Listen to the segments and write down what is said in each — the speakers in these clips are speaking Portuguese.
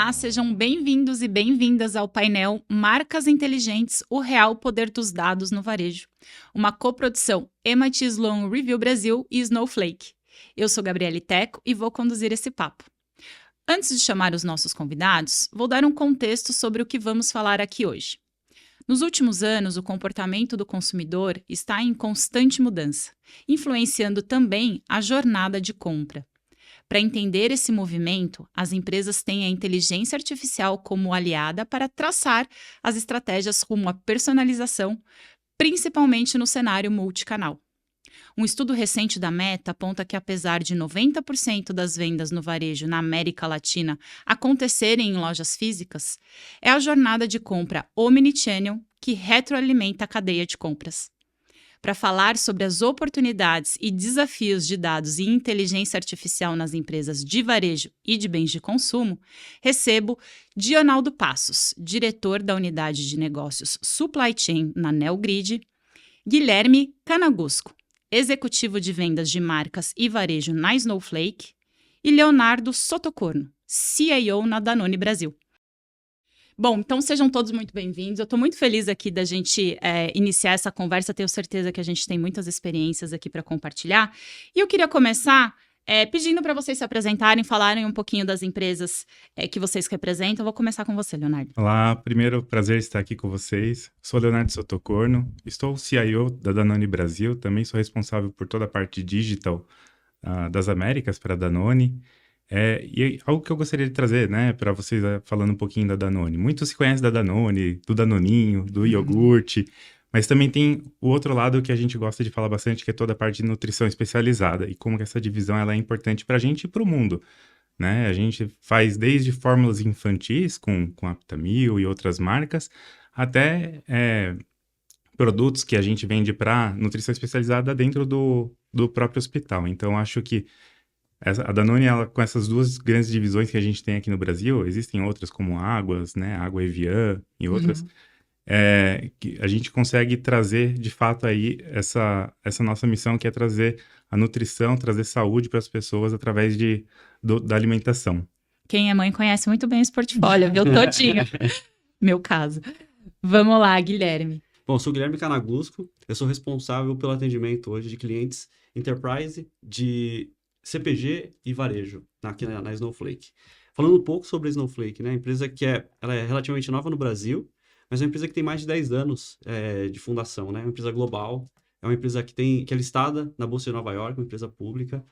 Olá, sejam bem-vindos e bem-vindas ao painel Marcas Inteligentes, o real poder dos dados no varejo. Uma coprodução MIT Sloan Review Brasil e Snowflake. Eu sou Gabriele Teco e vou conduzir esse papo. Antes de chamar os nossos convidados, vou dar um contexto sobre o que vamos falar aqui hoje. Nos últimos anos, o comportamento do consumidor está em constante mudança, influenciando também a jornada de compra. Para entender esse movimento, as empresas têm a inteligência artificial como aliada para traçar as estratégias rumo à personalização, principalmente no cenário multicanal. Um estudo recente da Meta aponta que, apesar de 90% das vendas no varejo na América Latina acontecerem em lojas físicas, é a jornada de compra omnichannel que retroalimenta a cadeia de compras. Para falar sobre as oportunidades e desafios de dados e inteligência artificial nas empresas de varejo e de bens de consumo, recebo Dionaldo Passos, diretor da unidade de negócios Supply Chain na Neogrid, Guilherme Canagusco, executivo de vendas de marcas e varejo na Snowflake, e Leonardo Sottocorno, CIO na Danone Brasil. Bom, então sejam todos muito bem-vindos. Eu estou muito feliz aqui da gente iniciar essa conversa. Tenho certeza que a gente tem muitas experiências aqui para compartilhar. E eu queria começar pedindo para vocês se apresentarem, falarem um pouquinho das empresas que vocês representam. Eu vou começar com você, Leonardo. Olá, primeiro, prazer estar aqui com vocês. Sou Leonardo Sottocorno, estou CIO da Danone Brasil, também sou responsável por toda a parte digital das Américas para a Danone. E algo que eu gostaria de trazer, né, para vocês, falando um pouquinho da Danone. Muito se conhece da Danone, do Danoninho, do iogurte, mas também tem o outro lado que a gente gosta de falar bastante, que é toda a parte de nutrição especializada e como que essa divisão ela é importante para a gente e para o mundo, né? A gente faz desde fórmulas infantis com Aptamil e outras marcas, até produtos que a gente vende para nutrição especializada dentro do próprio hospital. Então, acho que a Danone, ela, com essas duas grandes divisões que a gente tem aqui no Brasil, existem outras como Águas, né, Água Evian e outras, que a gente consegue trazer, de fato, aí essa nossa missão, que é trazer a nutrição, trazer saúde para as pessoas através da alimentação. Quem é mãe conhece muito bem esse portfólio, viu? Todinho. Meu caso. Vamos lá, Guilherme. Bom, eu sou o Guilherme Canagusco, eu sou responsável pelo atendimento hoje de clientes Enterprise, de CPG e varejo, aqui na Snowflake. Falando um pouco sobre a Snowflake, né? A empresa ela é relativamente nova no Brasil, mas é uma empresa que tem mais de 10 anos de fundação, né? É uma empresa global, é uma empresa que é listada na Bolsa de Nova York, uma empresa pública,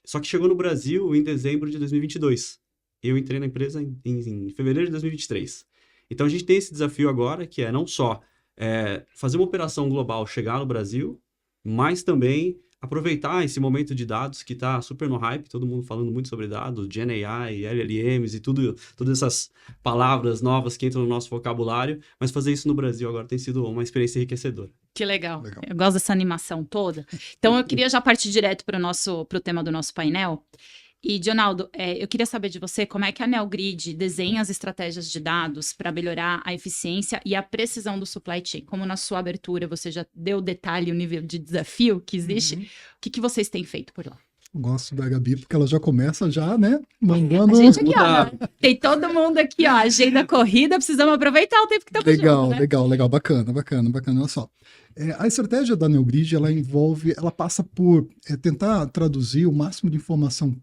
só que chegou no Brasil em dezembro de 2022. Eu entrei na empresa em fevereiro de 2023. Então, a gente tem esse desafio agora, que é não só fazer uma operação global chegar no Brasil, mas também aproveitar esse momento de dados que está super no hype, todo mundo falando muito sobre dados, GenAI, LLMs e todas essas palavras novas que entram no nosso vocabulário, mas fazer isso no Brasil agora tem sido uma experiência enriquecedora. Que legal. Eu gosto dessa animação toda. Então, eu queria já partir direto para o tema do nosso painel. E, Dionaldo, eu queria saber de você como é que a Neogrid desenha as estratégias de dados para melhorar a eficiência e a precisão do supply chain. Como na sua abertura você já deu detalhe, o nível de desafio que existe, o que vocês têm feito por lá? Gosto da Gabi, porque ela já começa né, mandando... A gente aqui, ó, tem todo mundo aqui, ó, agenda corrida, precisamos aproveitar o tempo que estamos juntos, né? Legal, bacana, olha só. A estratégia da Neogrid, ela passa por tentar traduzir o máximo de informação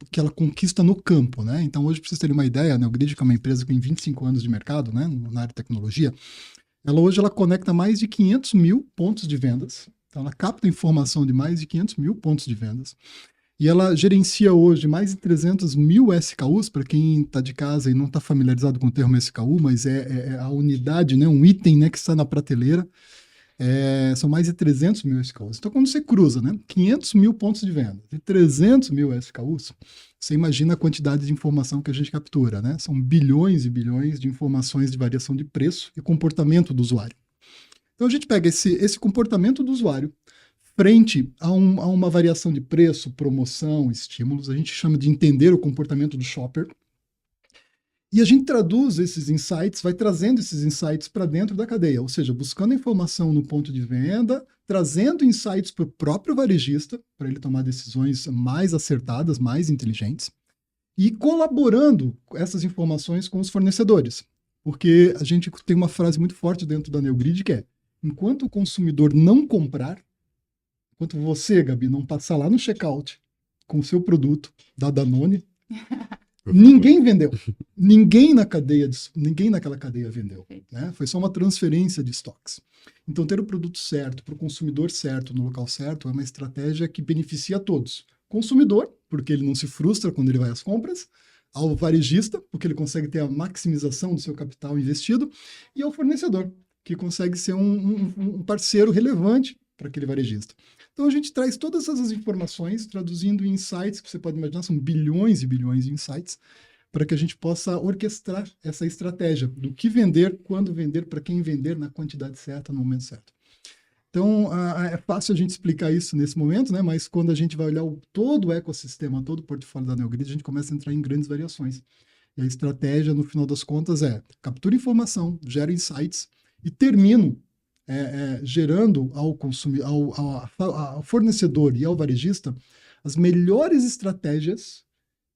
que ela conquista no campo, né? Então, hoje, para vocês terem uma ideia, a Neogrid, que é uma empresa que tem 25 anos de mercado, né, na área de tecnologia, ela conecta mais de 500 mil pontos de vendas. Então, ela capta informação de mais de 500 mil pontos de vendas. E ela gerencia hoje mais de 300 mil SKUs, para quem está de casa e não está familiarizado com o termo SKU, mas é a unidade, né, um item, né, que está na prateleira. São mais de 300 mil SKUs. Então, quando você cruza, né, 500 mil pontos de venda e 300 mil SKUs, você imagina a quantidade de informação que a gente captura, né? São bilhões e bilhões de informações de variação de preço e comportamento do usuário. Então, a gente pega esse comportamento do usuário frente a uma variação de preço, promoção, estímulos. A gente chama de entender o comportamento do shopper. E a gente traduz esses insights, vai trazendo esses insights para dentro da cadeia, ou seja, buscando informação no ponto de venda, trazendo insights para o próprio varejista, para ele tomar decisões mais acertadas, mais inteligentes. e colaborando com essas informações com os fornecedores. Porque a gente tem uma frase muito forte dentro da Neogrid que é: enquanto o consumidor não comprar, enquanto você, Gabi, não passar lá no checkout com o seu produto da Danone, ninguém vendeu. Ninguém naquela cadeia vendeu. Né? Foi só uma transferência de estoques. Então, ter o produto certo, para o consumidor certo, no local certo, é uma estratégia que beneficia a todos. Consumidor, porque ele não se frustra quando ele vai às compras, ao varejista, porque ele consegue ter a maximização do seu capital investido, e ao fornecedor, que consegue ser um parceiro relevante para aquele varejista. Então a gente traz todas essas informações, traduzindo em insights, que você pode imaginar, são bilhões e bilhões de insights, para que a gente possa orquestrar essa estratégia do que vender, quando vender, para quem vender, na quantidade certa, no momento certo. Então, é fácil a gente explicar isso nesse momento, né? Mas quando a gente vai olhar todo o ecossistema, todo o portfólio da Neogrid, a gente começa a entrar em grandes variações. E a estratégia, no final das contas, é captura informação, gera insights e termino gerando ao fornecedor e ao varejista as melhores estratégias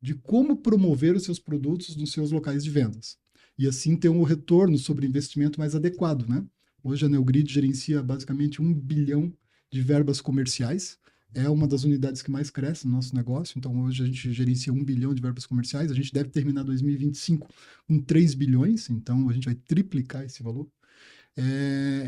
de como promover os seus produtos nos seus locais de vendas. E assim ter um retorno sobre investimento mais adequado, né? Hoje a Neogrid gerencia basicamente 1 bilhão de verbas comerciais. É uma das unidades que mais cresce no nosso negócio. Então, hoje a gente gerencia 1 bilhão de verbas comerciais. A gente deve terminar 2025 com 3 bilhões. Então, a gente vai triplicar esse valor.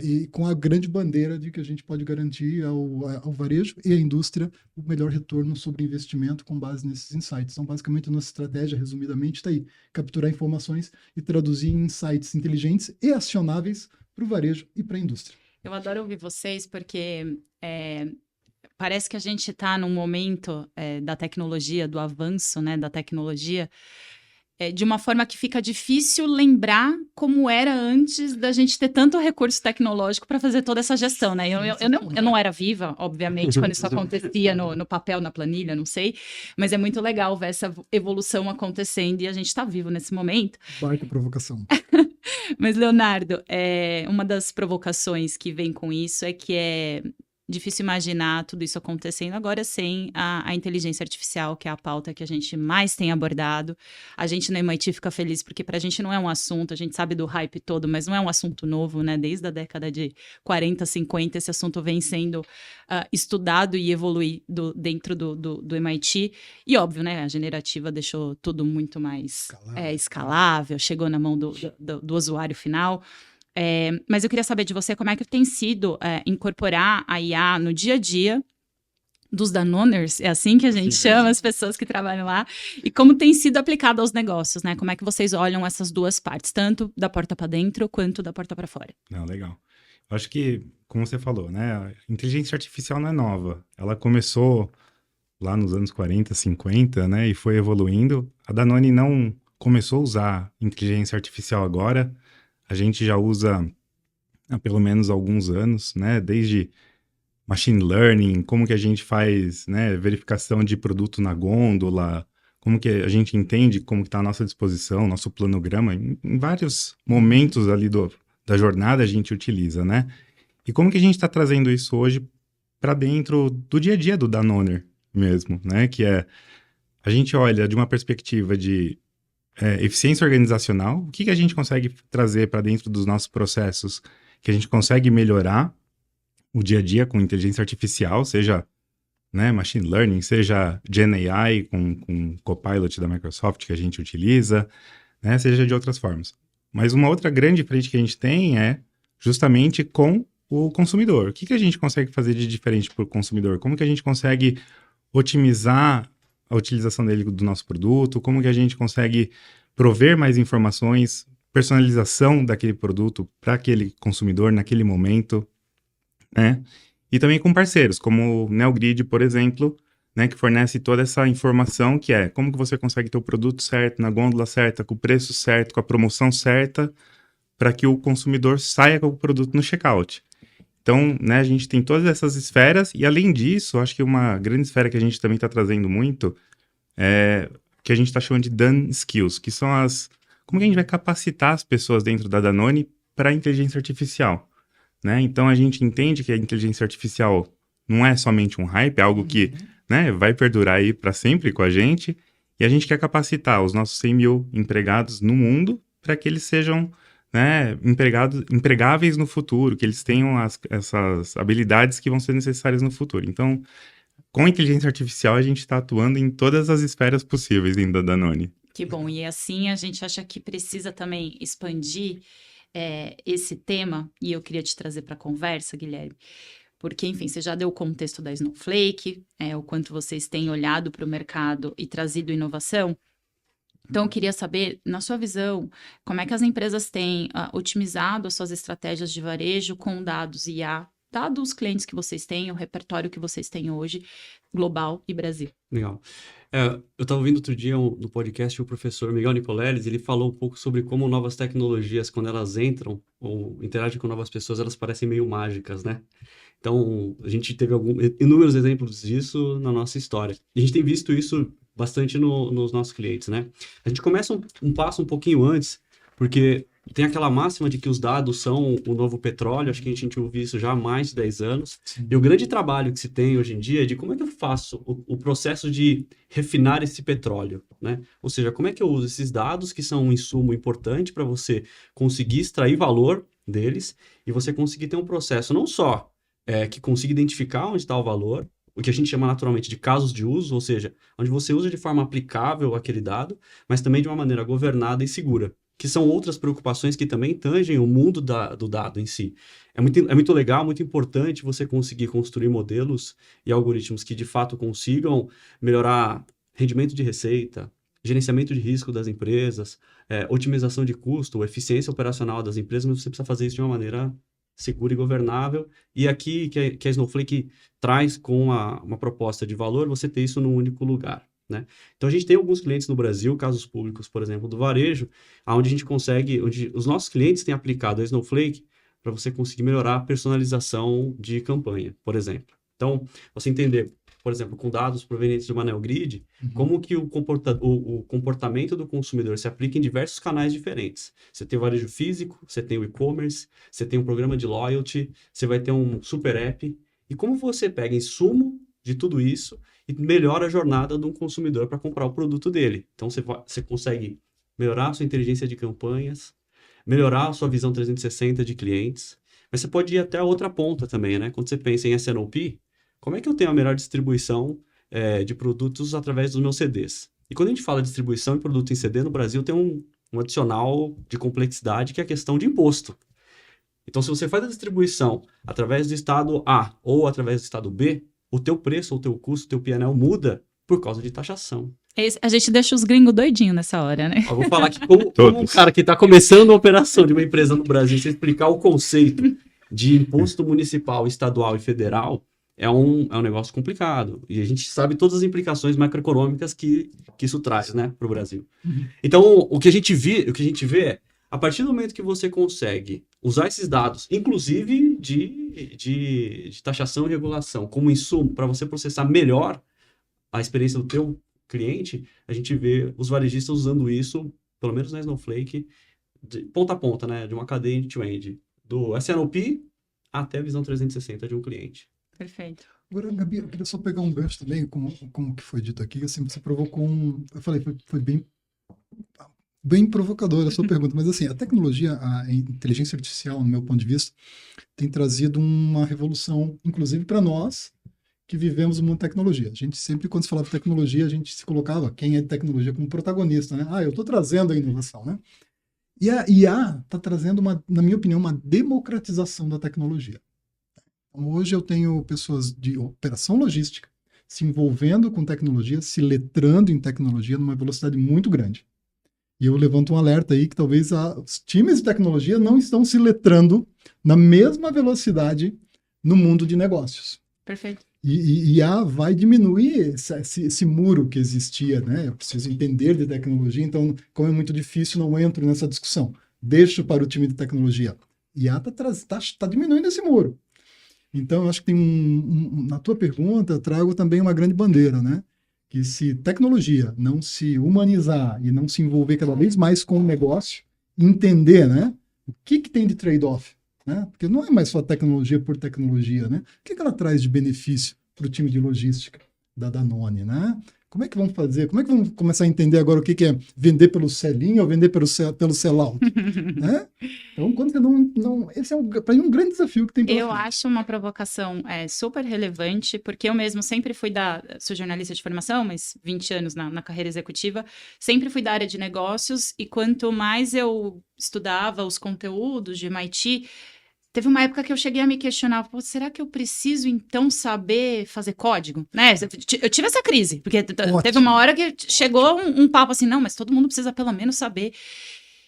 E com a grande bandeira de que a gente pode garantir ao varejo e à indústria o melhor retorno sobre investimento com base nesses insights. Então, basicamente, a nossa estratégia, resumidamente, está aí. Capturar informações e traduzir em insights inteligentes e acionáveis para o varejo e para a indústria. Eu adoro ouvir vocês porque parece que a gente está num momento da tecnologia, do avanço, né, da tecnologia, de uma forma que fica difícil lembrar como era antes da gente ter tanto recurso tecnológico para fazer toda essa gestão, né? Eu não era viva, obviamente, quando isso acontecia no papel, na planilha, não sei, mas é muito legal ver essa evolução acontecendo e a gente está vivo nesse momento. Baita provocação. Mas, Leonardo, uma das provocações que vem com isso é que é difícil imaginar tudo isso acontecendo agora sem a inteligência artificial, que é a pauta que a gente mais tem abordado. A gente no MIT fica feliz porque pra gente não é um assunto, a gente sabe do hype todo, mas não é um assunto novo, né? Desde a década de 40, 50, esse assunto vem sendo estudado e evolui dentro do MIT. E óbvio, né? A generativa deixou tudo muito mais escalável, chegou na mão do usuário final. Mas eu queria saber de você como é que tem sido incorporar a IA no dia a dia dos Danoners, é assim que a gente chama as pessoas que trabalham lá, e como tem sido aplicado aos negócios, né? Como é que vocês olham essas duas partes, tanto da porta para dentro quanto da porta para fora? Não, legal. Eu acho que, como você falou, né? A inteligência artificial não é nova. Ela começou lá nos anos 40, 50, né? E foi evoluindo. A Danone não começou a usar inteligência artificial agora. A gente já usa há pelo menos alguns anos, né? Desde machine learning, como que a gente faz, né, verificação de produto na gôndola, como que a gente entende como que está à nossa disposição, nosso planograma, em vários momentos ali da jornada a gente utiliza, né? E como que a gente está trazendo isso hoje para dentro do dia a dia do Danone mesmo, né? Que a gente olha de uma perspectiva de eficiência organizacional, o que a gente consegue trazer para dentro dos nossos processos, que a gente consegue melhorar o dia a dia com inteligência artificial, seja, né, machine learning, seja Gen AI com Copilot da Microsoft que a gente utiliza, né, seja de outras formas. Mas uma outra grande frente que a gente tem é justamente com o consumidor. O que a gente consegue fazer de diferente para o consumidor? Como que a gente consegue otimizar a utilização dele do nosso produto, como que a gente consegue prover mais informações, personalização daquele produto para aquele consumidor naquele momento, né? E também com parceiros, como o Neogrid, por exemplo, né, que fornece toda essa informação que como que você consegue ter o produto certo, na gôndola certa, com o preço certo, com a promoção certa, para que o consumidor saia com o produto no checkout. Então, né, a gente tem todas essas esferas e, além disso, acho que uma grande esfera que a gente também está trazendo muito é que a gente está chamando de Dan Skills, que são como que a gente vai capacitar as pessoas dentro da Danone para a inteligência artificial, né? Então, a gente entende que a inteligência artificial não é somente um hype, é algo que, né, vai perdurar aí para sempre com a gente E a gente quer capacitar os nossos 100 mil empregados no mundo para que eles sejam, né, empregáveis no futuro, que eles tenham essas habilidades que vão ser necessárias no futuro. Então, com a inteligência artificial, a gente está atuando em todas as esferas possíveis ainda da Danone. Que bom, e assim a gente acha que precisa também expandir esse tema, e eu queria te trazer para a conversa, Guilherme, porque, enfim, você já deu o contexto da Snowflake, o quanto vocês têm olhado para o mercado e trazido inovação. Então, eu queria saber, na sua visão, como é que as empresas têm otimizado as suas estratégias de varejo com dados IA, dados os clientes que vocês têm, o repertório que vocês têm hoje, global e Brasil. Legal. Eu estava ouvindo outro dia no podcast o professor Miguel Nicoleles, ele falou um pouco sobre como novas tecnologias, quando elas entram ou interagem com novas pessoas, elas parecem meio mágicas, né? Então, a gente teve inúmeros exemplos disso na nossa história. E a gente tem visto isso bastante nos nossos clientes, né? A gente começa um passo um pouquinho antes, porque tem aquela máxima de que os dados são o novo petróleo, acho que a gente ouviu isso já há mais de 10 anos. Sim. E o grande trabalho que se tem hoje em dia é de como é que eu faço o processo de refinar esse petróleo, né? Ou seja, como é que eu uso esses dados, que são um insumo importante para você conseguir extrair valor deles e você conseguir ter um processo não só que consiga identificar onde está o valor, o que a gente chama naturalmente de casos de uso, ou seja, onde você usa de forma aplicável aquele dado, mas também de uma maneira governada e segura, que são outras preocupações que também tangem o mundo do dado em si. É muito legal, muito importante você conseguir construir modelos e algoritmos que de fato consigam melhorar rendimento de receita, gerenciamento de risco das empresas, otimização de custo, eficiência operacional das empresas, mas você precisa fazer isso de uma maneira segura e governável. E aqui, que a Snowflake traz com uma proposta de valor, você ter isso num único lugar, né? Então, a gente tem alguns clientes no Brasil, casos públicos, por exemplo, do varejo, onde a gente consegue, onde os nossos clientes têm aplicado a Snowflake para você conseguir melhorar a personalização de campanha, por exemplo. Então, você entender, por exemplo, com dados provenientes de uma NeoGrid, como que o comportamento do consumidor se aplica em diversos canais diferentes. Você tem o varejo físico, você tem o e-commerce, você tem um programa de loyalty, você vai ter um super app. E como você pega insumo de tudo isso e melhora a jornada de um consumidor para comprar o produto dele. Então, você consegue melhorar a sua inteligência de campanhas, melhorar a sua visão 360 de clientes, mas você pode ir até a outra ponta também, né? Quando você pensa em S&OP, como é que eu tenho a melhor distribuição de produtos através dos meus CDs? E quando a gente fala de distribuição de produto em CD, no Brasil tem um adicional de complexidade, que é a questão de imposto. Então, se você faz a distribuição através do estado A ou através do estado B, o teu preço, o teu custo, o teu P&L muda por causa de taxação. A gente deixa os gringos doidinhos nessa hora, né? Eu vou falar que como um cara que está começando a operação de uma empresa no Brasil, você explicar o conceito de imposto municipal, estadual e federal, é um negócio complicado. E a gente sabe todas as implicações macroeconômicas que isso traz, né, para o Brasil. Então, o que a gente vê é, a partir do momento que você consegue usar esses dados, inclusive de taxação e regulação, como insumo para você processar melhor a experiência do teu cliente, a gente vê os varejistas usando isso, pelo menos na Snowflake, de ponta a ponta, né, de uma cadeia end-to-end, do S&OP até a visão 360 de um cliente. Perfeito. Agora, Gabi, eu queria só pegar um gancho também, como que foi dito aqui, assim, você provocou eu falei, foi bem provocadora a sua pergunta, mas assim, a tecnologia, a inteligência artificial, no meu ponto de vista, tem trazido uma revolução, inclusive para nós, que vivemos o mundo da tecnologia. A gente sempre, quando se falava de tecnologia, a gente se colocava quem é de tecnologia como protagonista, né? Eu estou trazendo a inovação, né? E a IA está trazendo, na minha opinião, uma democratização da tecnologia. Então, hoje eu tenho pessoas de operação logística se envolvendo com tecnologia, se letrando em tecnologia numa velocidade muito grande. E eu levanto um alerta aí que talvez os times de tecnologia não estão se letrando na mesma velocidade no mundo de negócios. Perfeito. E vai diminuir esse muro que existia, né? Eu preciso entender de tecnologia, então, como é muito difícil, não entro nessa discussão. Deixo para o time de tecnologia. IA está diminuindo esse muro. Então, eu acho que tem na tua pergunta, eu trago também uma grande bandeira, né? Que se tecnologia não se humanizar e não se envolver cada vez mais com o negócio, entender, né? O que tem de trade-off? Né? Porque não é mais só tecnologia por tecnologia, né? O que ela traz de benefício para o time de logística da Danone, né? Como é que vão fazer? Como é que vão começar a entender agora o que é vender pelo sell-in ou vender pelo sell-out? Né? Então, quando você não esse é para mim um grande desafio que tem pela Eu frente. acho uma provocação super relevante, porque eu mesmo sempre sou jornalista de formação, mas 20 anos na carreira executiva, sempre fui da área de negócios, e quanto mais eu estudava os conteúdos de MIT, teve uma época que eu cheguei a me questionar, pô, será que eu preciso então saber fazer código? Né? Eu tive essa crise, porque teve uma hora que chegou um papo assim, não, mas todo mundo precisa pelo menos saber.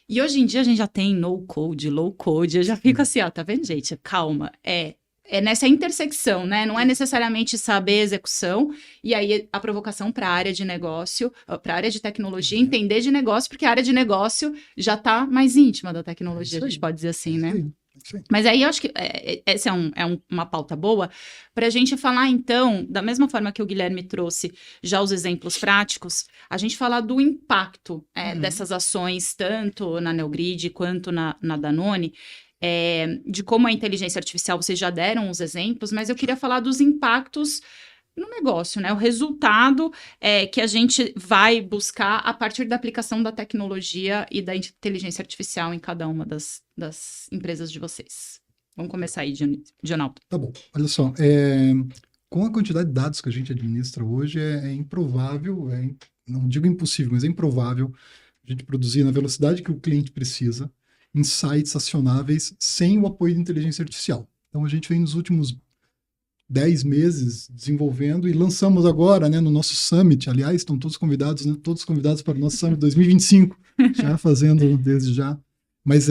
E hoje em dia a gente já tem no code, low code, eu já fico assim, ó, tá vendo, gente? Calma, é nessa intersecção, né? Não é necessariamente saber execução, e aí a provocação para a área de negócio, para a área de tecnologia, entender de negócio, porque a área de negócio já está mais íntima da tecnologia, a gente pode dizer assim, né? Sim. Mas aí eu acho que essa uma pauta boa para a gente falar, então, da mesma forma que o Guilherme trouxe já os exemplos práticos, a gente falar do impacto dessas ações, tanto na Neogrid quanto na Danone, de como a inteligência artificial, vocês já deram os exemplos, mas eu queria falar dos impactos no negócio, né? O resultado que a gente vai buscar a partir da aplicação da tecnologia e da inteligência artificial em cada uma das empresas de vocês. Vamos começar aí, Dionaldo. Tá bom. Olha só, com a quantidade de dados que a gente administra hoje, é improvável, não digo impossível, mas é improvável a gente produzir na velocidade que o cliente precisa insights acionáveis sem o apoio de inteligência artificial. Então, a gente vem nos últimos 10 meses desenvolvendo e lançamos agora, né, no nosso Summit. Aliás, estão todos convidados, né, todos convidados para o nosso Summit 2025, já fazendo desde já. Mas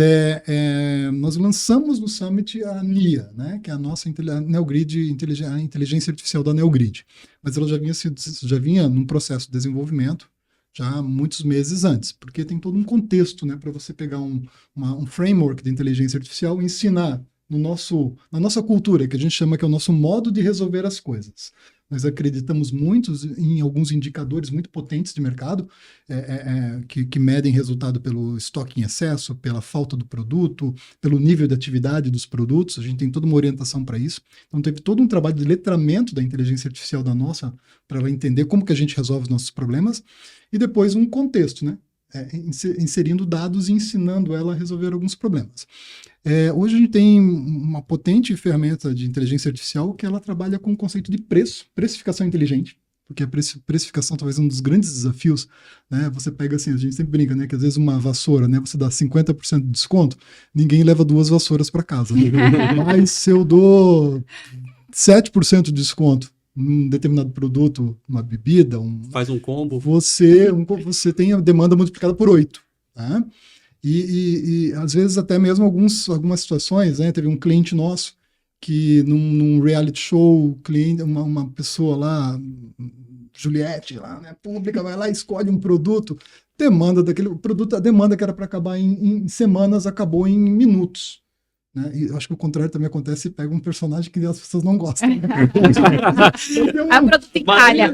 nós lançamos no Summit a NIA, né, que é a nossa Neogrid, a inteligência artificial da Neogrid. Mas ela já vinha num processo de desenvolvimento já há muitos meses antes, porque tem todo um contexto, né, para você pegar um framework de inteligência artificial e ensinar na nossa cultura, que a gente chama que é o nosso modo de resolver as coisas. Nós acreditamos muito em alguns indicadores muito potentes de mercado, que medem resultado pelo estoque em excesso, pela falta do produto, pelo nível de atividade dos produtos. A gente tem toda uma orientação para isso. Então, teve todo um trabalho de letramento da inteligência artificial da nossa, para ela entender como que a gente resolve os nossos problemas, e depois um contexto, né? Inserindo dados e ensinando ela a resolver alguns problemas. Hoje a gente tem uma potente ferramenta de inteligência artificial que ela trabalha com o conceito de precificação inteligente, porque a precificação talvez é um dos grandes desafios, né? Você pega assim, a gente sempre brinca, né, que às vezes uma vassoura, né, você dá 50% de desconto, ninguém leva 2 vassouras para casa, né? Mas se eu dou 7% de desconto num determinado produto, uma bebida, faz um combo, você tem a demanda multiplicada por 8, tá? E às vezes até mesmo algumas situações, né? Teve um cliente nosso que num reality show, uma pessoa lá, Juliette, lá, né, pública, vai lá, escolhe um produto, demanda daquele produto, a demanda que era para acabar em semanas, acabou em minutos. Né? E eu acho que o contrário também acontece se pega um personagem que as pessoas não gostam. Né? A produto encalha.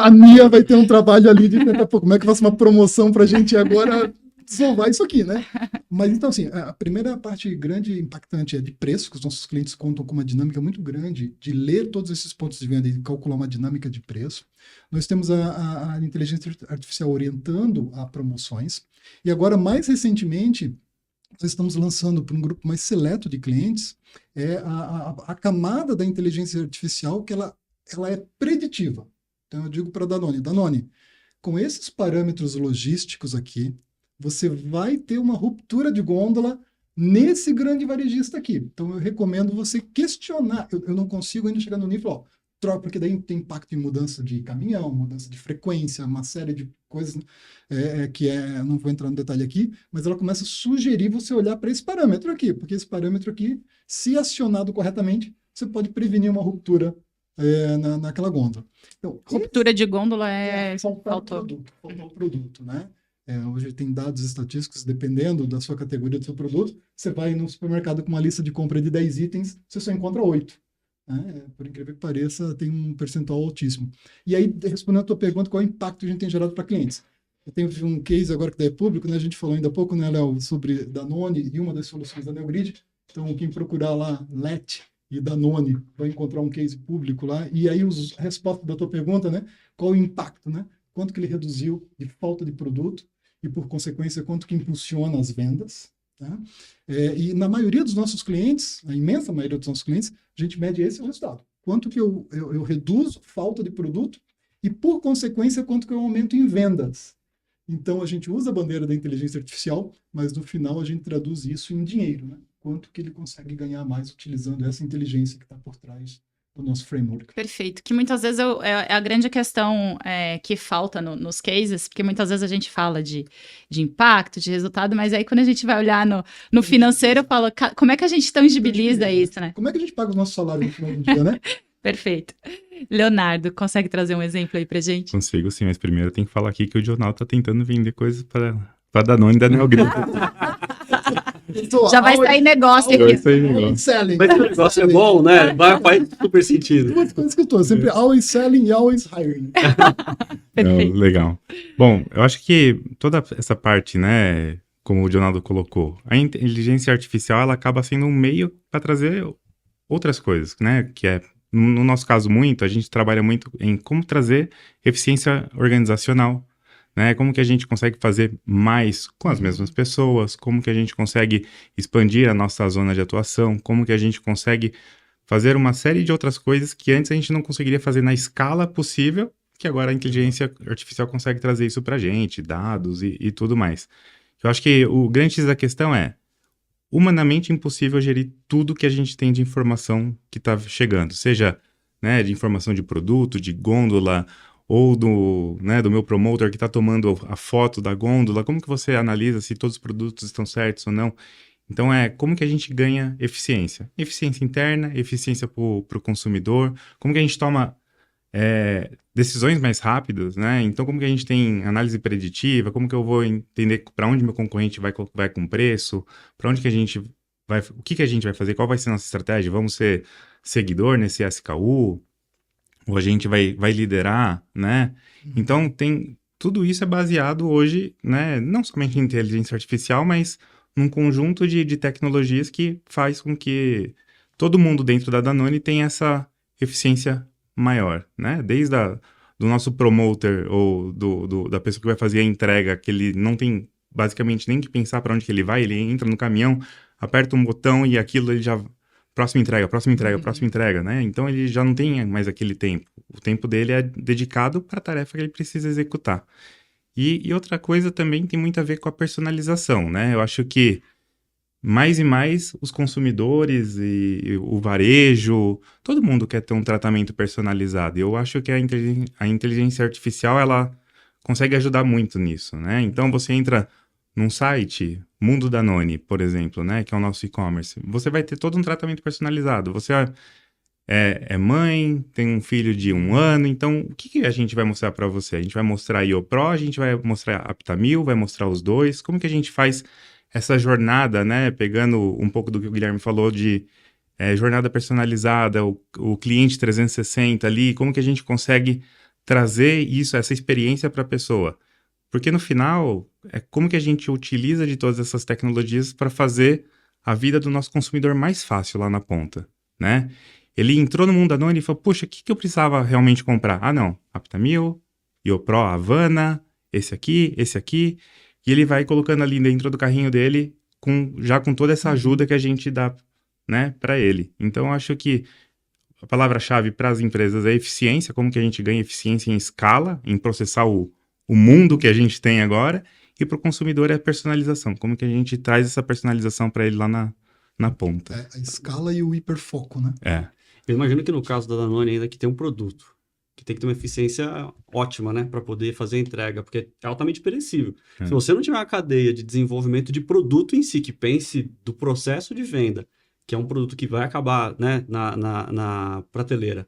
A Nia vai ter um trabalho ali de tentar, como é que eu faço uma promoção para a gente agora desovar isso aqui, né? Mas então, assim, a primeira parte grande e impactante é de preço, que os nossos clientes contam com uma dinâmica muito grande de ler todos esses pontos de venda e calcular uma dinâmica de preço. Nós temos a inteligência artificial orientando a promoções. E agora, mais recentemente, nós estamos lançando para um grupo mais seleto de clientes a camada da inteligência artificial que ela é preditiva. Então, eu digo para a Danone, com esses parâmetros logísticos aqui, você vai ter uma ruptura de gôndola nesse grande varejista aqui. Então, eu recomendo você questionar. Eu não consigo ainda chegar no nível, troca, porque daí tem impacto em mudança de caminhão, mudança de frequência, uma série de coisas não vou entrar no detalhe aqui, mas ela começa a sugerir você olhar para esse parâmetro aqui, porque esse parâmetro aqui, se acionado corretamente, você pode prevenir uma ruptura naquela gôndola. Então, ruptura de gôndola faltar o produto, né? Hoje tem dados estatísticos, dependendo da sua categoria do seu produto, você vai no supermercado com uma lista de compra de 10 itens, você só encontra 8. Né? Por incrível que pareça, tem um percentual altíssimo. E aí, respondendo a tua pergunta, qual é o impacto que a gente tem gerado para clientes? Eu tenho um case agora que é público, né? A gente falou ainda há pouco, né, Léo, sobre Danone e uma das soluções da Neogrid. Então, quem procurar lá, LET, e Danone vai encontrar um case público lá, e aí a resposta da tua pergunta, né? Qual o impacto, né? Quanto que ele reduziu de falta de produto e, por consequência, quanto que impulsiona as vendas, tá? E na maioria dos nossos clientes, a imensa maioria dos nossos clientes, a gente mede esse resultado. Quanto que eu reduzo falta de produto e, por consequência, quanto que eu aumento em vendas. Então, a gente usa a bandeira da inteligência artificial, mas no final a gente traduz isso em dinheiro, né? Quanto que ele consegue ganhar mais utilizando essa inteligência que está por trás do nosso framework. Perfeito. Que muitas vezes é a grande questão que falta nos cases, porque muitas vezes a gente fala de impacto, de resultado, mas aí quando a gente vai olhar no financeiro, eu falo, como é que a gente tangibiliza isso, né? Como é que a gente paga o nosso salário no final do dia, né? Perfeito. Leonardo, consegue trazer um exemplo aí pra gente? Consigo sim, mas primeiro eu tenho que falar aqui que o jornal tá tentando vender coisas para Danone e da Neogrid. Já vai sair negócio aqui. Always selling. Mas o negócio é bom, né? Faz super sentido. Duas coisas que eu tô, sempre always selling e always hiring. Perfeito. Legal. Bom, eu acho que toda essa parte, né, como o Jonaldo colocou, a inteligência artificial, ela acaba sendo um meio para trazer outras coisas, né, que é, no nosso caso muito, a gente trabalha muito em como trazer eficiência organizacional, né, como que a gente consegue fazer mais com as mesmas pessoas, como que a gente consegue expandir a nossa zona de atuação, como que a gente consegue fazer uma série de outras coisas que antes a gente não conseguiria fazer na escala possível, que agora a inteligência artificial consegue trazer isso pra gente, dados e tudo mais. Eu acho que o grande X da questão é humanamente impossível gerir tudo que a gente tem de informação que está chegando, seja, né, de informação de produto, de gôndola, ou do meu promoter que está tomando a foto da gôndola, como que você analisa se todos os produtos estão certos ou não? Então, como que a gente ganha eficiência? Eficiência interna, eficiência para o consumidor, como que a gente toma decisões mais rápidas, né? Então, como que a gente tem análise preditiva, como que eu vou entender para onde meu concorrente vai com preço, para onde que a gente vai, o que a gente vai fazer, qual vai ser a nossa estratégia, vamos ser seguidor nesse SKU, ou a gente vai liderar, né? Então, tudo isso é baseado hoje, né, não somente em inteligência artificial, mas num conjunto de tecnologias que faz com que todo mundo dentro da Danone tenha essa eficiência maior, né? Desde do nosso promoter ou da pessoa que vai fazer a entrega, que ele não tem basicamente nem que pensar para onde que ele vai, ele entra no caminhão, aperta um botão e aquilo ele já... Próxima entrega, né? Então ele já não tem mais aquele tempo. O tempo dele é dedicado para a tarefa que ele precisa executar. E outra coisa também tem muito a ver com a personalização, né? Eu acho que mais e mais os consumidores e o varejo, todo mundo quer ter um tratamento personalizado. E eu acho que a inteligência artificial, ela consegue ajudar muito nisso, né? Então você entra num site, Mundo Danone, por exemplo, né, que é o nosso e-commerce, você vai ter todo um tratamento personalizado. Você é mãe, tem um filho de 1 ano, então o que a gente vai mostrar para você? A gente vai mostrar a IoPro, a gente vai mostrar a Aptamil, vai mostrar os dois. Como que a gente faz essa jornada, né, pegando um pouco do que o Guilherme falou de jornada personalizada, o cliente 360 ali, como que a gente consegue trazer isso, essa experiência para a pessoa? Porque no final, como que a gente utiliza de todas essas tecnologias para fazer a vida do nosso consumidor mais fácil lá na ponta, né? Ele entrou no mundo Danone e falou, puxa, o que eu precisava realmente comprar? Ah, não, Aptamil, IoPro, Havana, esse aqui, e ele vai colocando ali dentro do carrinho dele, já com toda essa ajuda que a gente dá, né, para ele. Então, eu acho que a palavra-chave para as empresas é eficiência, como que a gente ganha eficiência em escala, em processar o mundo que a gente tem agora, e para o consumidor é a personalização. Como que a gente traz essa personalização para ele lá na ponta. A escala e o hiperfoco, né? Eu imagino que no caso da Danone ainda que tem um produto, que tem que ter uma eficiência ótima, né? Para poder fazer a entrega, porque é altamente perecível. Se você não tiver uma cadeia de desenvolvimento de produto em si, que pense do processo de venda, que é um produto que vai acabar, né, na prateleira,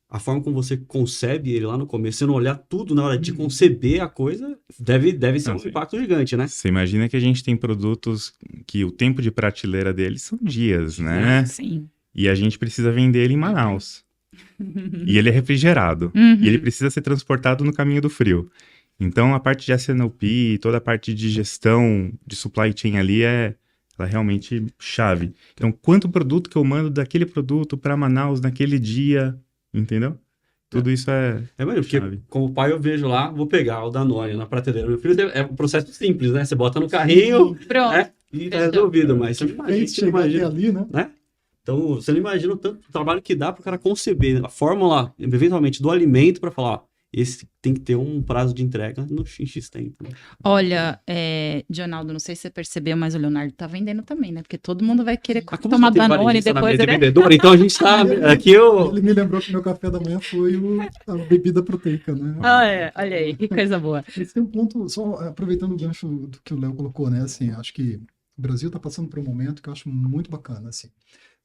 a forma como você concebe ele lá no começo, você não olhar tudo na hora de conceber a coisa, deve ser um impacto gigante, né? Você imagina que a gente tem produtos que o tempo de prateleira deles são dias, né? Sim. E a gente precisa vender ele em Manaus. E ele é refrigerado. E ele precisa ser transportado no caminho do frio. Então, a parte de S&OP, toda a parte de gestão de supply chain ali ela é realmente chave. Então, quanto produto que eu mando daquele produto para Manaus naquele dia, entendeu? Tudo isso é Mano, porque chave. como pai eu vejo lá, vou pegar o Danone na prateleira. Meu filho é um processo simples, né? Você bota no carrinho, Pronto. né? E tá resolvido, mas você não imagina, você não Chegar até imagina, ali, né? né? Então, você não imagina o tanto trabalho que dá para o cara conceber a fórmula, eventualmente, do alimento para falar, ó, esse tem que ter um prazo de entrega no X tempo. Né? Olha, Dionaldo, não sei se você percebeu, mas o Leonardo tá vendendo também, né? Porque todo mundo vai querer Como tomar só tem Danone varejista na depois, mesa de né? vendedor, então a gente tá aqui, Ele me lembrou que meu café da manhã foi a bebida proteica, né? Olha aí, que coisa boa. Esse tem um ponto, só aproveitando o gancho do que o Léo colocou, né? Assim, acho que o Brasil está passando por um momento que eu acho muito bacana, assim.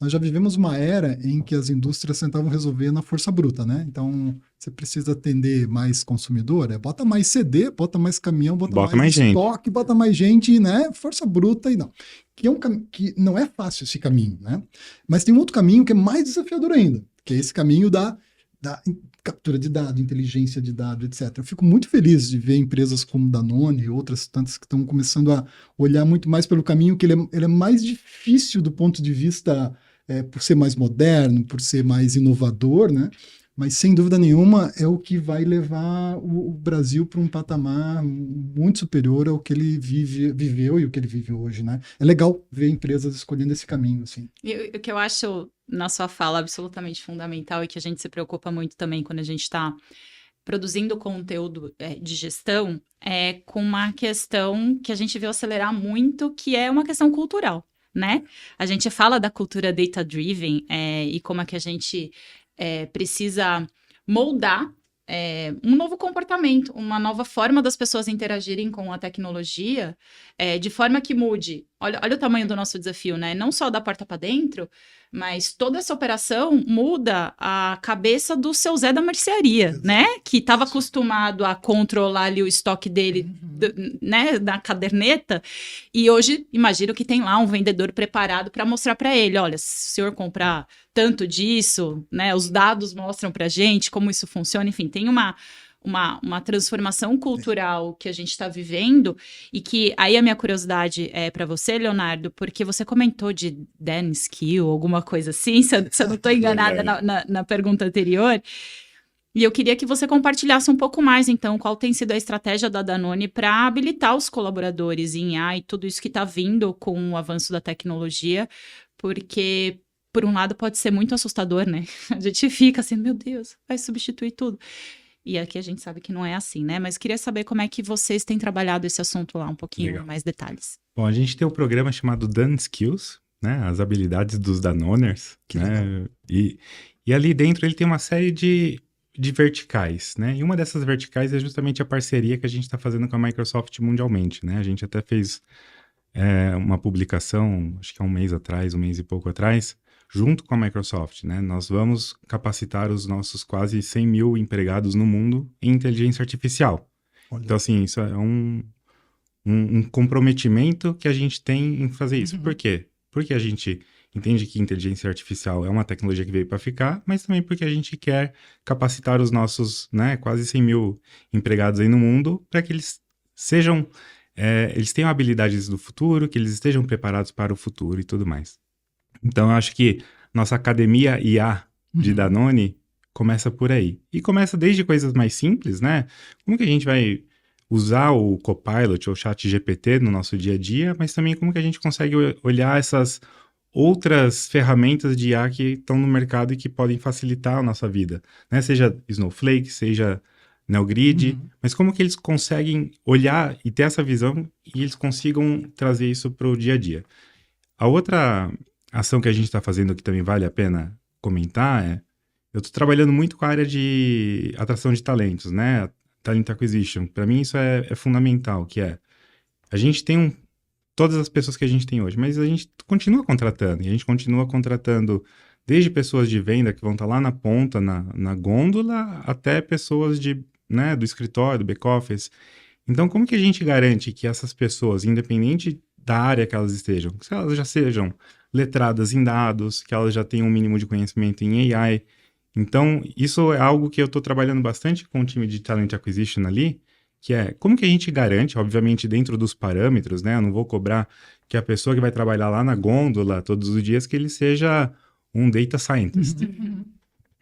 Nós já vivemos uma era em que as indústrias tentavam resolver na força bruta, né? Então, você precisa atender mais consumidor, bota mais CD, bota mais caminhão, bota mais gente. estoque, bota mais gente, né? Força bruta e não. Que é que não é fácil esse caminho, né? Mas tem um outro caminho que é mais desafiador ainda, que é esse caminho da captura de dados, inteligência de dados, etc. Eu fico muito feliz de ver empresas como Danone e outras tantas que estão começando a olhar muito mais pelo caminho que ele é mais difícil do ponto de vista por ser mais moderno, por ser mais inovador, né? Mas sem dúvida nenhuma é o que vai levar o Brasil para um patamar muito superior ao que ele viveu e o que ele vive hoje, né? É legal ver empresas escolhendo esse caminho, assim. E o que eu acho na sua fala absolutamente fundamental e que a gente se preocupa muito também quando a gente está produzindo conteúdo de gestão é com uma questão que a gente viu acelerar muito, que é uma questão cultural, né? A gente fala da cultura data-driven e como é que a gente precisa moldar um novo comportamento, uma nova forma das pessoas interagirem com a tecnologia, de forma que mude. Olha o tamanho do nosso desafio, né? Não só da porta para dentro, mas toda essa operação muda a cabeça do seu Zé da mercearia, né? Que estava acostumado a controlar ali o estoque dele, né, na caderneta, e hoje imagino que tem lá um vendedor preparado para mostrar para ele, olha, se o senhor comprar tanto disso, né, os dados mostram para a gente como isso funciona, enfim, tem uma transformação cultural que a gente está vivendo e que aí a minha curiosidade é para você, Leonardo, porque você comentou de Dan Skill, alguma coisa assim, se eu não estou enganada na pergunta anterior, e eu queria que você compartilhasse um pouco mais, então, qual tem sido a estratégia da Danone para habilitar os colaboradores em IA e tudo isso que está vindo com o avanço da tecnologia, porque por um lado pode ser muito assustador, né? A gente fica assim, meu Deus, vai substituir tudo. E aqui a gente sabe que não é assim, né? Mas queria saber como é que vocês têm trabalhado esse assunto lá, um pouquinho mais detalhes. Bom, a gente tem um programa chamado Dan Skills, né? As habilidades dos Danoners, né? E ali dentro ele tem uma série de verticais, né? E uma dessas verticais é justamente a parceria que a gente está fazendo com a Microsoft mundialmente, né? A gente até fez uma publicação, acho que há um mês e pouco atrás, junto com a Microsoft, né? Nós vamos capacitar os nossos quase 100 mil empregados no mundo em inteligência artificial. Olha. Então, assim, isso é um comprometimento que a gente tem em fazer isso. Por quê? Porque a gente entende que inteligência artificial é uma tecnologia que veio para ficar, mas também porque a gente quer capacitar os nossos, né, quase 100 mil empregados aí no mundo para que eles sejam, eles tenham habilidades do futuro, que eles estejam preparados para o futuro e tudo mais. Então, eu acho que nossa academia IA de Danone começa por aí. E começa desde coisas mais simples, né? Como que a gente vai usar o Copilot ou o ChatGPT no nosso dia a dia, mas também como que a gente consegue olhar essas outras ferramentas de IA que estão no mercado e que podem facilitar a nossa vida, né? Seja Snowflake, seja NeoGrid, mas como que eles conseguem olhar e ter essa visão e eles consigam trazer isso para o dia a dia. A outra ação que a gente está fazendo que também vale a pena comentar eu estou trabalhando muito com a área de atração de talentos, né? Talent Acquisition. Para mim isso é fundamental, que a gente tem todas as pessoas que a gente tem hoje, mas a gente continua contratando, e a gente continua contratando desde pessoas de venda que vão estar lá na ponta, na gôndola, até pessoas do escritório, do back-office. Então, como que a gente garante que essas pessoas, independente da área que elas estejam, se elas já sejam letradas em dados, que elas já tenham um mínimo de conhecimento em AI. Então, isso é algo que eu estou trabalhando bastante com o time de Talent Acquisition ali, que é como que a gente garante, obviamente dentro dos parâmetros, né? Eu não vou cobrar que a pessoa que vai trabalhar lá na gôndola todos os dias, que ele seja um data scientist.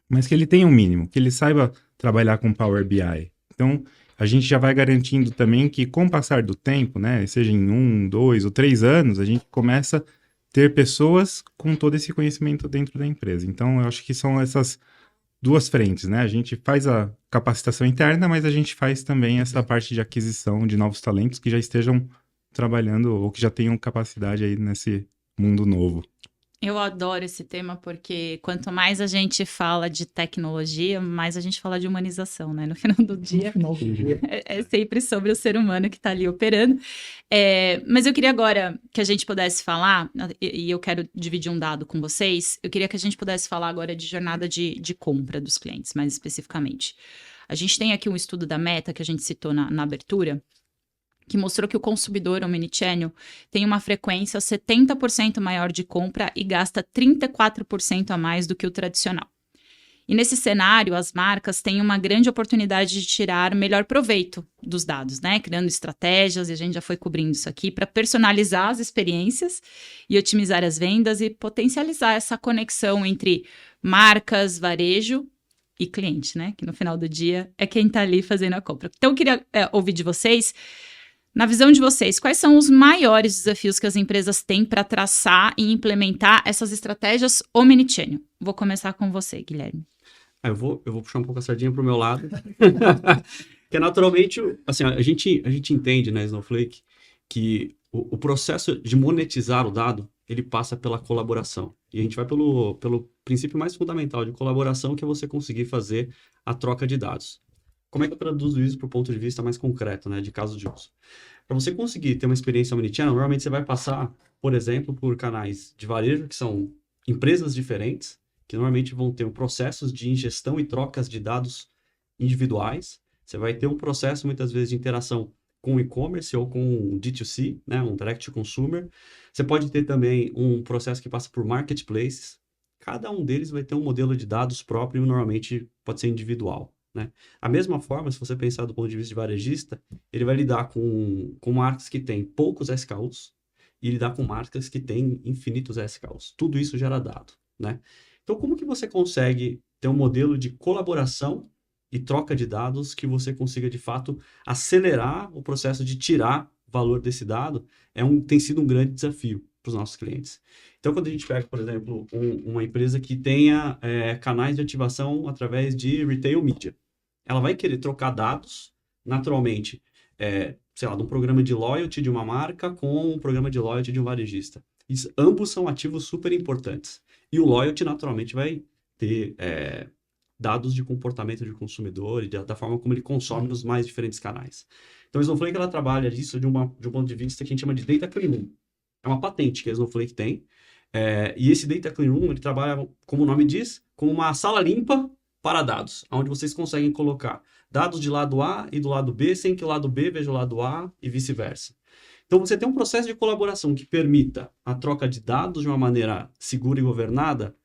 Mas que ele tenha um mínimo, que ele saiba trabalhar com Power BI. Então, a gente já vai garantindo também que com o passar do tempo, né, seja em 1, 2 ou 3 anos, a gente começa a ter pessoas com todo esse conhecimento dentro da empresa. Então, eu acho que são essas duas frentes, né? A gente faz a capacitação interna, mas a gente faz também essa parte de aquisição de novos talentos que já estejam trabalhando ou que já tenham capacidade aí nesse mundo novo. Eu adoro esse tema porque quanto mais a gente fala de tecnologia, mais a gente fala de humanização, né? No final do dia, é sempre sobre o ser humano que está ali operando. Mas eu queria agora que a gente pudesse falar, e eu quero dividir um dado com vocês, eu queria que a gente pudesse falar agora de jornada de compra dos clientes, mais especificamente. A gente tem aqui um estudo da Meta, que a gente citou na abertura, que mostrou que o consumidor omnichannel tem uma frequência 70% maior de compra e gasta 34% a mais do que o tradicional. E nesse cenário, as marcas têm uma grande oportunidade de tirar melhor proveito dos dados, né? Criando estratégias, e a gente já foi cobrindo isso aqui, para personalizar as experiências e otimizar as vendas e potencializar essa conexão entre marcas, varejo e cliente, né? Que no final do dia é quem está ali fazendo a compra. Então, eu queria ouvir de vocês. Na visão de vocês, quais são os maiores desafios que as empresas têm para traçar e implementar essas estratégias omnichannel? Vou começar com você, Guilherme. Eu vou puxar um pouco a sardinha para o meu lado. Que é naturalmente, assim, a gente entende, né, Snowflake, que o processo de monetizar o dado, ele passa pela colaboração. E a gente vai pelo princípio mais fundamental de colaboração, que é você conseguir fazer a troca de dados. Como é que eu traduzo isso para o ponto de vista mais concreto, né, de caso de uso? Para você conseguir ter uma experiência omnichannel, normalmente você vai passar, por exemplo, por canais de varejo, que são empresas diferentes, que normalmente vão ter processos de ingestão e trocas de dados individuais. Você vai ter um processo, muitas vezes, de interação com o e-commerce ou com o D2C, né, um direct to consumer. Você pode ter também um processo que passa por marketplaces. Cada um deles vai ter um modelo de dados próprio, normalmente pode ser individual. Né? A mesma forma, se você pensar do ponto de vista de varejista, ele vai lidar com marcas que têm poucos SKUs e lidar com marcas que têm infinitos SKUs. Tudo isso gera dado. Né? Então, como que você consegue ter um modelo de colaboração e troca de dados que você consiga, de fato, acelerar o processo de tirar valor desse dado? Tem sido um grande desafio para os nossos clientes. Então, quando a gente pega, por exemplo, uma empresa que tenha canais de ativação através de retail media, ela vai querer trocar dados, naturalmente, sei lá, de um programa de loyalty de uma marca com um programa de loyalty de um varejista. Ambos são ativos super importantes. E o loyalty, naturalmente, vai ter dados de comportamento de consumidor e da forma como ele consome nos mais diferentes canais. Então, a Snowflake, ela trabalha isso de um ponto de vista que a gente chama de Data Clean Room. É uma patente que a Snowflake tem. E esse Data Clean Room, ele trabalha, como o nome diz, como uma sala limpa para dados, onde vocês conseguem colocar dados de lado A e do lado B, sem que o lado B veja o lado A e vice-versa. Então, você tem um processo de colaboração que permita a troca de dados de uma maneira segura e governada,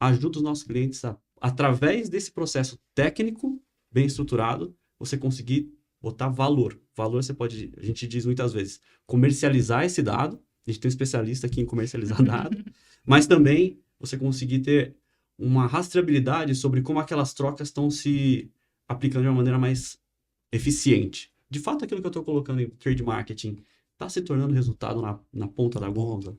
ajuda os nossos clientes a, através desse processo técnico, bem estruturado, você conseguir botar valor. Valor você pode, a gente diz muitas vezes, comercializar esse dado. A gente tem um especialista aqui em comercializar dado, mas também você conseguir ter uma rastreabilidade sobre como aquelas trocas estão se aplicando de uma maneira mais eficiente. De fato, aquilo que eu estou colocando em trade marketing está se tornando resultado na ponta da gôndola,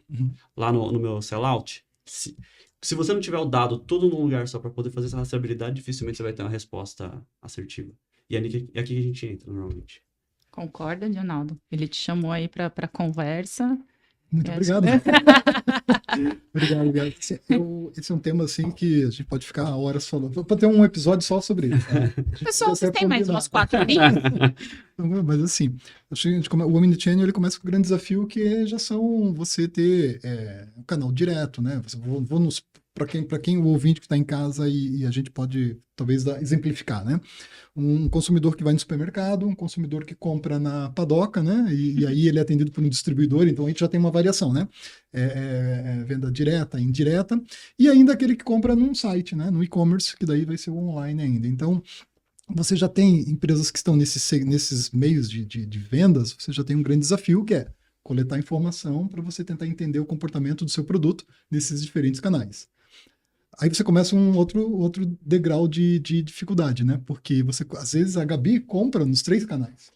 lá no meu sellout. Se você não tiver o dado todo num lugar só para poder fazer essa rastreabilidade, dificilmente você vai ter uma resposta assertiva. E é aqui que a gente entra, normalmente. Concorda, Leonardo? Ele te chamou aí para conversa. Muito obrigado. Obrigado. Esse é um tema assim que a gente pode ficar horas falando. Pode ter um episódio só sobre isso. Pessoal, vocês têm mais umas 4 minutos. Mas assim, o Omnichannel ele começa com o grande desafio que já são você ter um canal direto, né? Para quem o ouvinte que está em casa e a gente pode talvez exemplificar, né? Um consumidor que vai no supermercado, um consumidor que compra na padoca, né? E aí ele é atendido por um distribuidor, então a gente já tem uma variação, né? Venda direta, indireta, e ainda aquele que compra num site, né? No e-commerce, que daí vai ser o online ainda. Então, você já tem empresas que estão nesses meios de vendas, você já tem um grande desafio que é coletar informação para você tentar entender o comportamento do seu produto nesses diferentes canais. Aí você começa um outro degrau de dificuldade, né? Porque às vezes a Gabi compra nos 3 canais,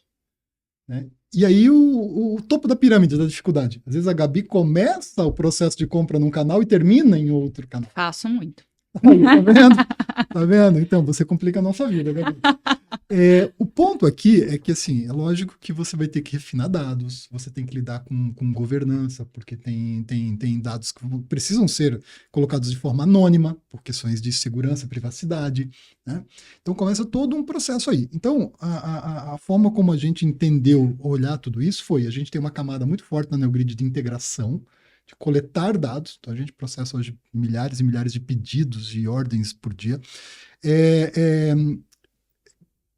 né? E aí o topo da pirâmide da dificuldade. Às vezes a Gabi começa o processo de compra num canal e termina em outro canal. Faço muito. Aí, tá vendo? Tá vendo? Então, você complica a nossa vida, Gabi. O ponto aqui é que, assim, é lógico que você vai ter que refinar dados, você tem que lidar com governança, porque tem dados que precisam ser colocados de forma anônima, por questões de segurança, privacidade, né? Então, começa todo um processo aí. Então, a forma como a gente entendeu olhar tudo isso foi, a gente tem uma camada muito forte na NeoGrid de integração, de coletar dados. Então, a gente processa hoje milhares e milhares de pedidos de ordens por dia.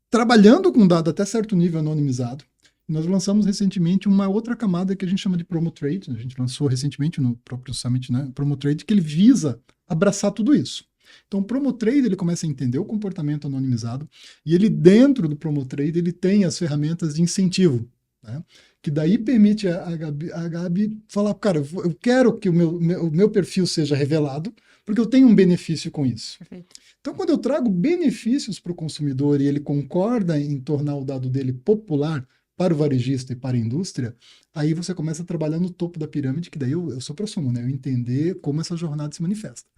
Trabalhando com dado até certo nível anonimizado, nós lançamos recentemente uma outra camada que a gente chama de Promo Trade. A gente lançou recentemente no próprio Summit, né, Promo Trade, que ele visa abraçar tudo isso. Então, o Promo Trade, ele começa a entender o comportamento anonimizado e ele, dentro do Promo Trade, ele tem as ferramentas de incentivo, né, que daí permite a Gabi falar, cara, eu quero que o meu perfil seja revelado, porque eu tenho um benefício com isso. Perfeito. Então, quando eu trago benefícios para o consumidor e ele concorda em tornar o dado dele popular para o varejista e para a indústria, aí você começa a trabalhar no topo da pirâmide, que daí eu sou prosumo, né? Eu entender como essa jornada se manifesta.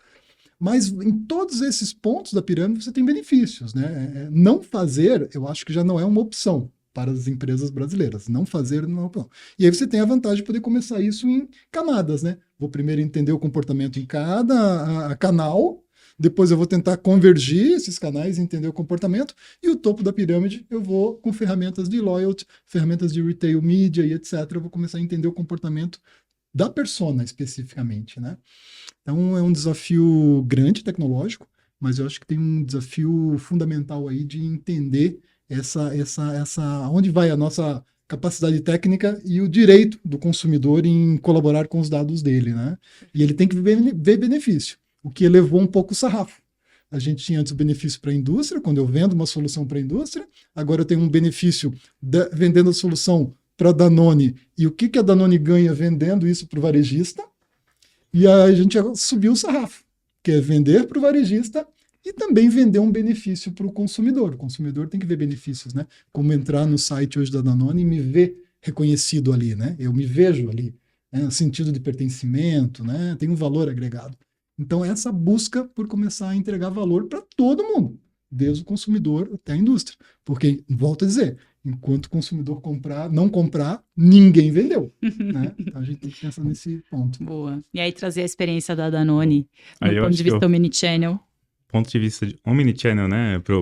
Mas em todos esses pontos da pirâmide você tem benefícios, né? Não fazer, eu acho que já não é uma opção para as empresas brasileiras. Não fazer não é uma opção. E aí você tem a vantagem de poder começar isso em camadas, né? Vou primeiro entender o comportamento em cada canal, depois eu vou tentar convergir esses canais, entender o comportamento, e o topo da pirâmide eu vou com ferramentas de loyalty, ferramentas de retail media e etc. Eu vou começar a entender o comportamento da persona especificamente, né? Então é um desafio grande tecnológico, mas eu acho que tem um desafio fundamental aí de entender onde vai a nossa capacidade técnica e o direito do consumidor em colaborar com os dados dele, né? E ele tem que ver benefício, o que elevou um pouco o sarrafo. A gente tinha antes o benefício para a indústria, quando eu vendo uma solução para a indústria, agora eu tenho um benefício vendendo a solução para a Danone, e o que a Danone ganha vendendo isso para o varejista, e a gente subiu o sarrafo, que é vender para o varejista e também vender um benefício para o consumidor. O consumidor tem que ver benefícios, né? Como entrar no site hoje da Danone e me ver reconhecido ali, né? Eu me vejo ali, né? Sentido de pertencimento, né? Tem um valor agregado. Então, essa busca por começar a entregar valor para todo mundo, desde o consumidor até a indústria. Porque, volto a dizer, enquanto o consumidor não comprar, ninguém vendeu. Né? Então, a gente tem que pensar nesse ponto. Boa. E aí, trazer a experiência da Danone, Aí do ponto de vista omnichannel. Ponto de vista de omnichannel, né, para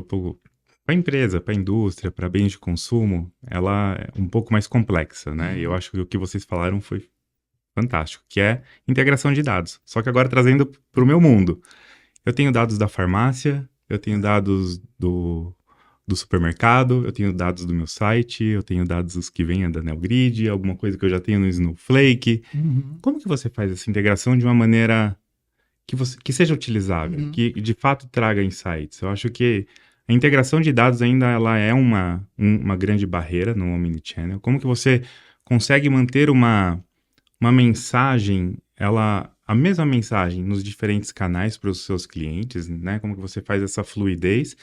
a empresa, para a indústria, para bens de consumo, ela é um pouco mais complexa, né? E eu acho que o que vocês falaram foi fantástico, que é integração de dados. Só que agora trazendo para o meu mundo. Eu tenho dados da farmácia, eu tenho dados do supermercado, eu tenho dados do meu site, eu tenho dados que vêm da NeoGrid, alguma coisa que eu já tenho no Snowflake. Uhum. Como que você faz essa integração de uma maneira que seja utilizável, que de fato traga insights? Eu acho que a integração de dados ainda ela é uma grande barreira no omnichannel. Como que você consegue manter uma mensagem, a mesma mensagem nos diferentes canais para os seus clientes, né? Como que você faz essa fluidez?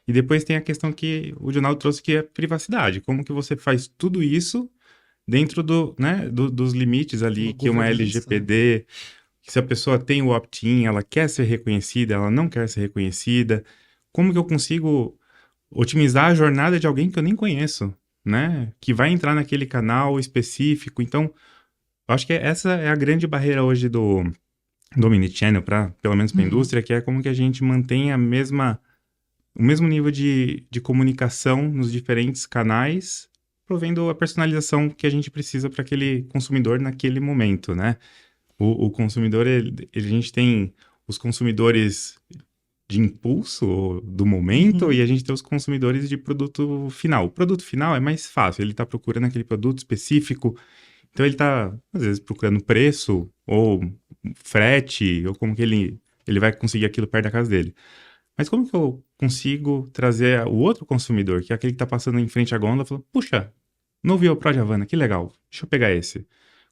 E depois tem a questão que o Jonaldo trouxe, que é privacidade. Como que você faz tudo isso dentro dos limites ali, que uma LGPD, que se a pessoa tem o opt-in, ela quer ser reconhecida, ela não quer ser reconhecida. Como que eu consigo otimizar a jornada de alguém que eu nem conheço, né? Que vai entrar naquele canal específico. Então, eu acho que essa é a grande barreira hoje do omnichannel, pelo menos para a indústria, que é como que a gente mantém o mesmo nível de comunicação nos diferentes canais, provendo a personalização que a gente precisa para aquele consumidor naquele momento, né? O consumidor, a gente tem os consumidores de impulso do momento e a gente tem os consumidores de produto final. O produto final é mais fácil, ele está procurando aquele produto específico, então ele está, às vezes, procurando preço ou frete, ou como que ele vai conseguir aquilo perto da casa dele. Mas como que eu consigo trazer o outro consumidor, que é aquele que está passando em frente à gôndola, e fala, puxa, novo IoPro de Havana, que legal, deixa eu pegar esse.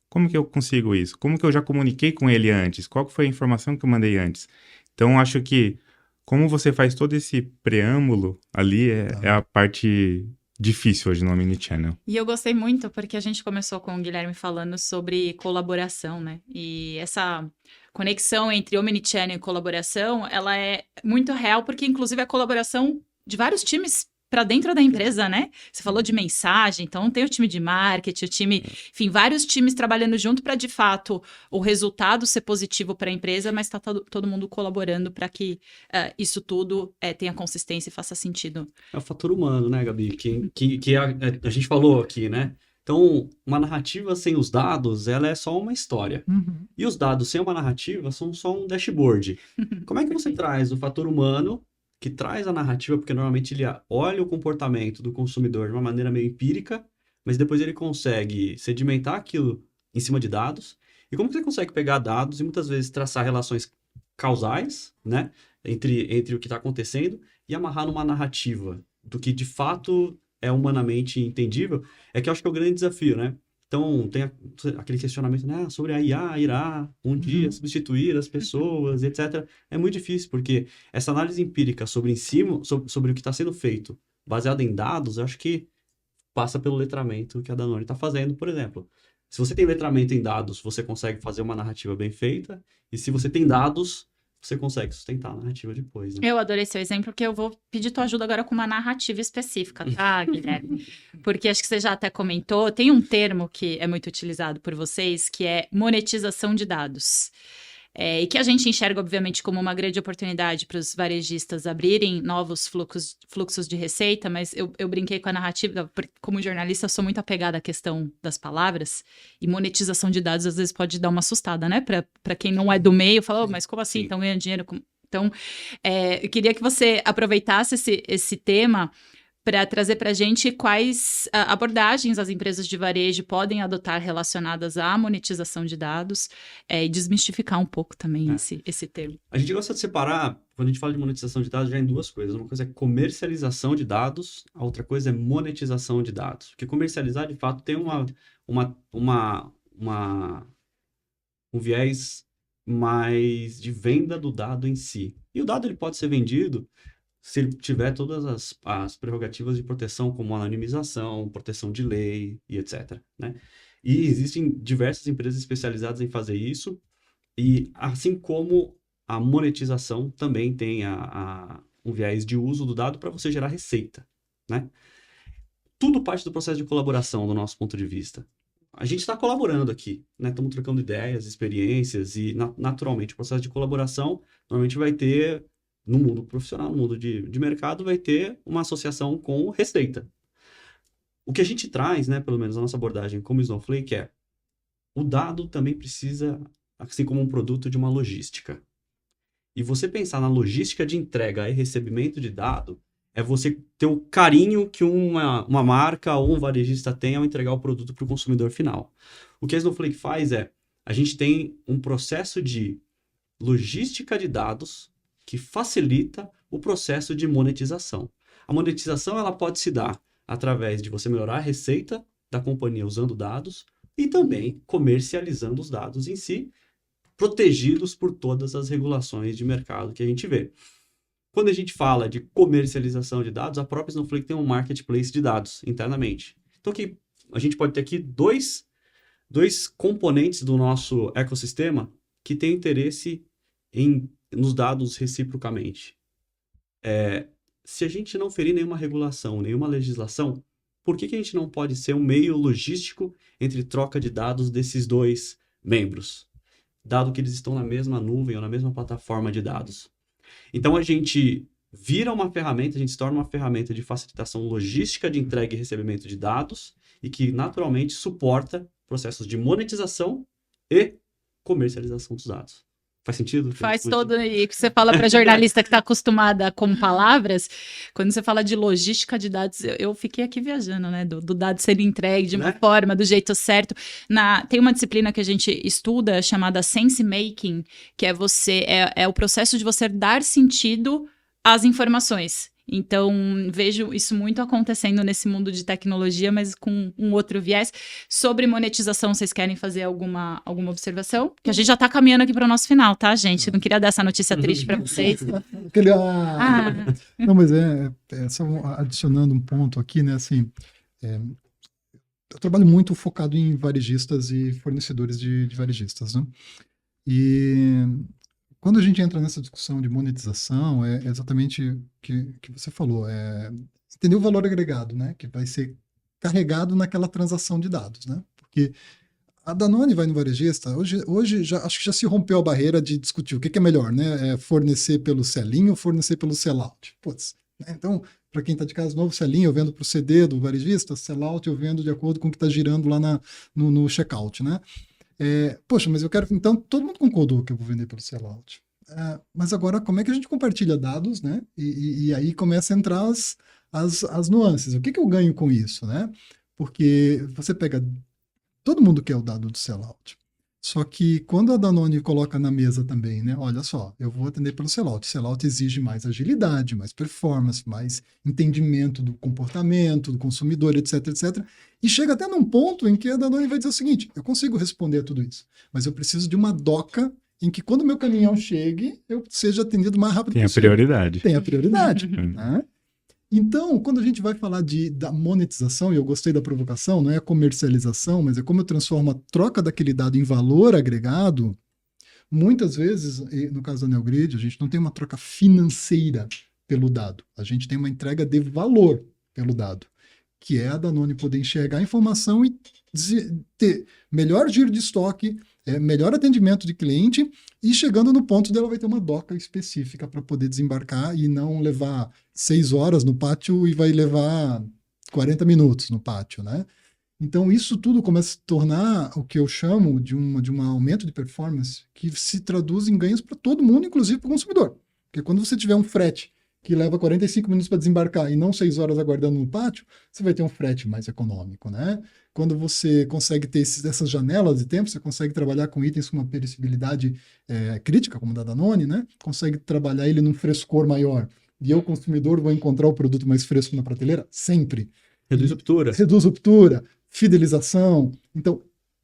Como que eu consigo isso? Como que eu já comuniquei com ele antes? Qual que foi a informação que eu mandei antes? Então, acho que como você faz todo esse preâmbulo ali é a parte difícil hoje no Omnichannel. E eu gostei muito porque a gente começou com o Guilherme falando sobre colaboração, né? E essa conexão entre Omnichannel e colaboração, ela é muito real porque, inclusive, a colaboração de vários times para dentro da empresa, né? Você falou de mensagem, então tem o time de marketing, o time, enfim, vários times trabalhando junto para, de fato, o resultado ser positivo para a empresa, mas está todo mundo colaborando para que isso tudo tenha consistência e faça sentido. É o fator humano, né, Gabi? Que a gente falou aqui, né? Então, uma narrativa sem os dados, ela é só uma história. E os dados sem uma narrativa são só um dashboard. Como é que você traz o fator humano, que traz a narrativa, porque normalmente ele olha o comportamento do consumidor de uma maneira meio empírica, mas depois ele consegue sedimentar aquilo em cima de dados. E como que você consegue pegar dados e muitas vezes traçar relações causais, né, entre o que está acontecendo e amarrar numa narrativa do que de fato é humanamente entendível, é que eu acho que é o grande desafio, né? Então, tem aquele questionamento, né, sobre a IA irá um dia substituir as pessoas, etc. É muito difícil, porque essa análise empírica sobre o que está sendo feito, baseada em dados, eu acho que passa pelo letramento que a Danone está fazendo, por exemplo. Se você tem letramento em dados, você consegue fazer uma narrativa bem feita, e se você tem dados, você consegue sustentar a narrativa depois, né? Eu adorei seu exemplo, porque eu vou pedir tua ajuda agora com uma narrativa específica, tá, Guilherme? Porque acho que você já até comentou, tem um termo que é muito utilizado por vocês, que é monetização de dados. E que a gente enxerga, obviamente, como uma grande oportunidade para os varejistas abrirem novos fluxos de receita, mas eu brinquei com a narrativa, como jornalista, eu sou muito apegada à questão das palavras, e monetização de dados às vezes pode dar uma assustada, né? Para quem não é do meio, fala, mas como assim? Estão ganhando dinheiro? Então, eu queria que você aproveitasse esse tema para trazer para a gente quais abordagens as empresas de varejo podem adotar relacionadas à monetização de dados e desmistificar um pouco também esse termo. A gente gosta de separar, quando a gente fala de monetização de dados, já em duas coisas. Uma coisa é comercialização de dados, a outra coisa é monetização de dados. Porque comercializar, de fato, tem um viés mais de venda do dado em si. E o dado ele pode ser vendido se ele tiver todas as prerrogativas de proteção, como anonimização, proteção de lei e etc. Né? E existem diversas empresas especializadas em fazer isso, e assim como a monetização também tem um viés de uso do dado para você gerar receita. Né? Tudo parte do processo de colaboração, do nosso ponto de vista. A gente está colaborando aqui, né? Estamos trocando ideias, experiências, e naturalmente o processo de colaboração normalmente vai ter, no mundo profissional, no mundo de mercado, vai ter uma associação com receita. O que a gente traz, né, pelo menos a nossa abordagem como Snowflake, é o dado também precisa, assim como um produto, de uma logística. E você pensar na logística de entrega e recebimento de dado é você ter o carinho que uma marca ou um varejista tem ao entregar o produto para o consumidor final. O que a Snowflake faz é, a gente tem um processo de logística de dados que facilita o processo de monetização. A monetização ela pode se dar através de você melhorar a receita da companhia usando dados e também comercializando os dados em si, protegidos por todas as regulações de mercado que a gente vê. Quando a gente fala de comercialização de dados, a própria Snowflake tem um marketplace de dados internamente. Então, a gente pode ter aqui dois componentes do nosso ecossistema que têm interesse nos dados reciprocamente. Se a gente não ferir nenhuma regulação, nenhuma legislação, por que a gente não pode ser um meio logístico entre troca de dados desses dois membros? Dado que eles estão na mesma nuvem ou na mesma plataforma de dados. Então, a gente vira uma ferramenta, a gente se torna uma ferramenta de facilitação logística de entrega e recebimento de dados e que, naturalmente, suporta processos de monetização e comercialização dos dados. Faz sentido? Faz todo. E que você fala para jornalista que está acostumada com palavras, quando você fala de logística de dados, eu fiquei aqui viajando, né? Do dado ser entregue de uma forma, do jeito certo. Tem uma disciplina que a gente estuda chamada Sense Making, que é o processo de você dar sentido às informações. Então, vejo isso muito acontecendo nesse mundo de tecnologia, mas com um outro viés. Sobre monetização, vocês querem fazer alguma observação? Que a gente já está caminhando aqui para o nosso final, tá, gente? Não queria dar essa notícia triste para vocês. Não, mas só adicionando um ponto aqui, né, assim, eu trabalho muito focado em varejistas e fornecedores de varejistas, né? E quando a gente entra nessa discussão de monetização, é exatamente o que você falou, entender o valor agregado, né, que vai ser carregado naquela transação de dados, né? Porque a Danone vai no varejista, hoje acho que já se rompeu a barreira de discutir o que é melhor, né? Fornecer pelo sell-in ou fornecer pelo sell-out. Putz, né? Então, para quem está de casa novo, sell-in eu vendo para o CD do varejista, sell-out eu vendo de acordo com o que está girando lá no checkout, né? Poxa, mas eu quero... Então, todo mundo concordou que eu vou vender pelo sell-out. Mas agora, como é que a gente compartilha dados, né? E aí começa a entrar as nuances. O que eu ganho com isso, né? Porque você pega... Todo mundo quer o dado do sell-out. Só que quando a Danone coloca na mesa também, né? Olha só, eu vou atender pelo sell-out. Sell-out exige mais agilidade, mais performance, mais entendimento do comportamento do consumidor, etc, etc. E chega até num ponto em que a Danone vai dizer o seguinte, eu consigo responder a tudo isso, mas eu preciso de uma doca em que quando o meu caminhão chegue, eu seja atendido o mais rápido possível. Tem a prioridade. Né? Então, quando a gente vai falar da monetização, e eu gostei da provocação, não é a comercialização, mas é como eu transformo a troca daquele dado em valor agregado, muitas vezes, no caso da Neogrid, a gente não tem uma troca financeira pelo dado, a gente tem uma entrega de valor pelo dado, que é a Danone poder enxergar a informação e ter melhor giro de estoque, melhor atendimento de cliente, e chegando no ponto dela vai ter uma doca específica para poder desembarcar e não levar 6 horas no pátio e vai levar 40 minutos no pátio, né? Então isso tudo começa a se tornar o que eu chamo de um aumento de performance que se traduz em ganhos para todo mundo, inclusive para o consumidor. Porque quando você tiver um frete que leva 45 minutos para desembarcar e não 6 horas aguardando no pátio, você vai ter um frete mais econômico, né? Quando você consegue ter essas janelas de tempo, você consegue trabalhar com itens com uma perecibilidade crítica, como da Danone, né? Consegue trabalhar ele num frescor maior. E eu, consumidor, vou encontrar o produto mais fresco na prateleira? Sempre. Reduz ruptura. Reduz ruptura, fidelização. Então,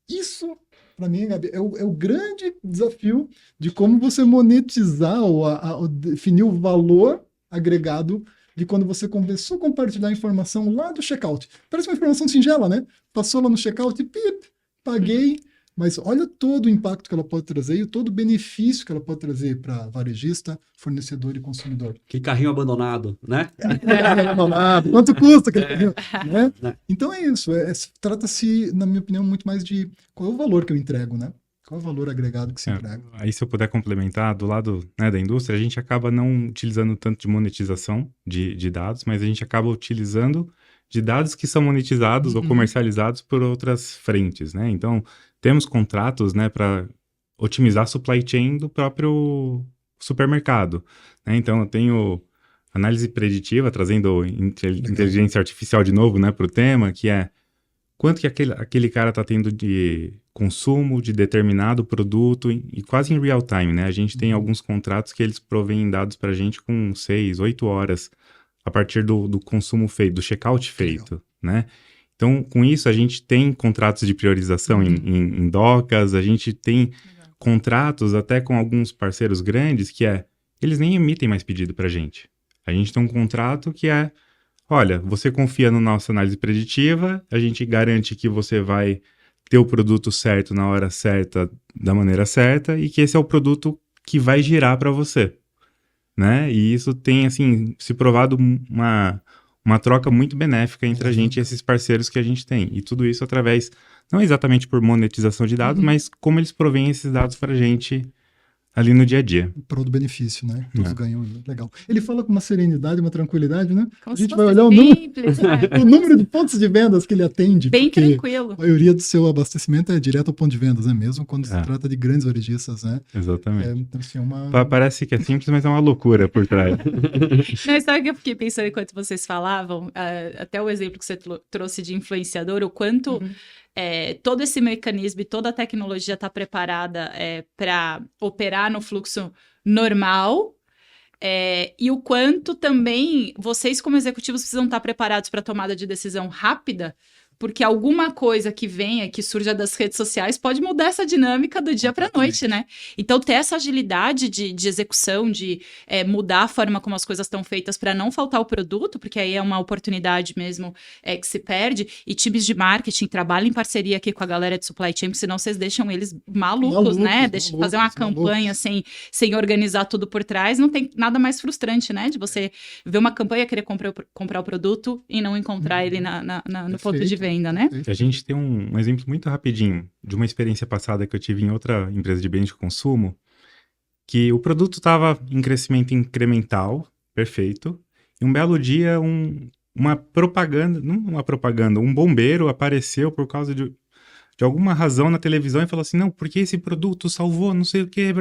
isso... Para mim, Gabi, é o grande desafio de como você monetizar ou definir o valor agregado de quando você começou a compartilhar a informação lá do checkout. Parece uma informação singela, né? Passou lá no checkout e paguei, mas olha todo o impacto que ela pode trazer e todo o benefício que ela pode trazer para varejista, fornecedor e consumidor. Que carrinho abandonado, né? Carrinho abandonado, quanto custa aquele carrinho? Né? Então é isso, trata-se, na minha opinião, muito mais de qual é o valor que eu entrego, né? Qual é o valor agregado que se entrega? Aí, se eu puder complementar, do lado, né, da indústria, a gente acaba não utilizando tanto de monetização de dados, mas a gente acaba utilizando de dados que são monetizados ou comercializados por outras frentes, né? Então, temos contratos, né, para otimizar a supply chain do próprio supermercado, né? Então, eu tenho análise preditiva, trazendo inteligência artificial de novo, né, para o tema, que é quanto que aquele cara está tendo de consumo de determinado produto e quase em real time, né? A gente tem alguns contratos que eles provêm dados para a gente com 6, 8 horas a partir do consumo feito, do checkout feito, né? Então, com isso, a gente tem contratos de priorização em docas, a gente tem contratos até com alguns parceiros grandes que eles nem emitem mais pedido para a gente. A gente tem um contrato que olha, você confia na nossa análise preditiva, a gente garante que você vai ter o produto certo na hora certa, da maneira certa, e que esse é o produto que vai girar para você, né? E isso tem, assim, se provado uma troca muito benéfica entre a gente e esses parceiros que a gente tem. E tudo isso através, não exatamente por monetização de dados, mas como eles provêm esses dados para a gente ali no dia a dia. Em prol do benefício, né? Todos ganham. Legal. Ele fala com uma serenidade, uma tranquilidade, né? Como a gente vai olhar o número de pontos de vendas que ele atende. Bem tranquilo. A maioria do seu abastecimento é direto ao ponto de vendas, né? Mesmo quando se trata de grandes varejistas, né? Exatamente. Então, assim, Parece que é simples, mas é uma loucura por trás. Não, sabe o que eu fiquei pensando enquanto vocês falavam? Até o exemplo que você trouxe de influenciador, o quanto... todo esse mecanismo e toda a tecnologia está preparada para operar no fluxo normal, E o quanto também vocês, como executivos, precisam estar preparados para a tomada de decisão rápida, porque alguma coisa que venha, que surja das redes sociais, pode mudar essa dinâmica do dia para a noite, né? Então, ter essa agilidade de execução, de mudar a forma como as coisas estão feitas para não faltar o produto, porque aí é uma oportunidade mesmo que se perde. E times de marketing trabalham em parceria aqui com a galera de supply chain, porque senão vocês deixam eles malucos, né? Fazer uma campanha sem organizar tudo por trás, não tem nada mais frustrante, né? De você ver uma campanha, querer comprar o produto e não encontrar ele no ponto de venda, né? A gente tem um exemplo muito rapidinho de uma experiência passada que eu tive em outra empresa de bens de consumo, que o produto estava em crescimento incremental, perfeito, e um belo dia uma propaganda, não uma propaganda, um bombeiro apareceu por causa de alguma razão na televisão e falou assim, não, porque esse produto salvou não sei o que,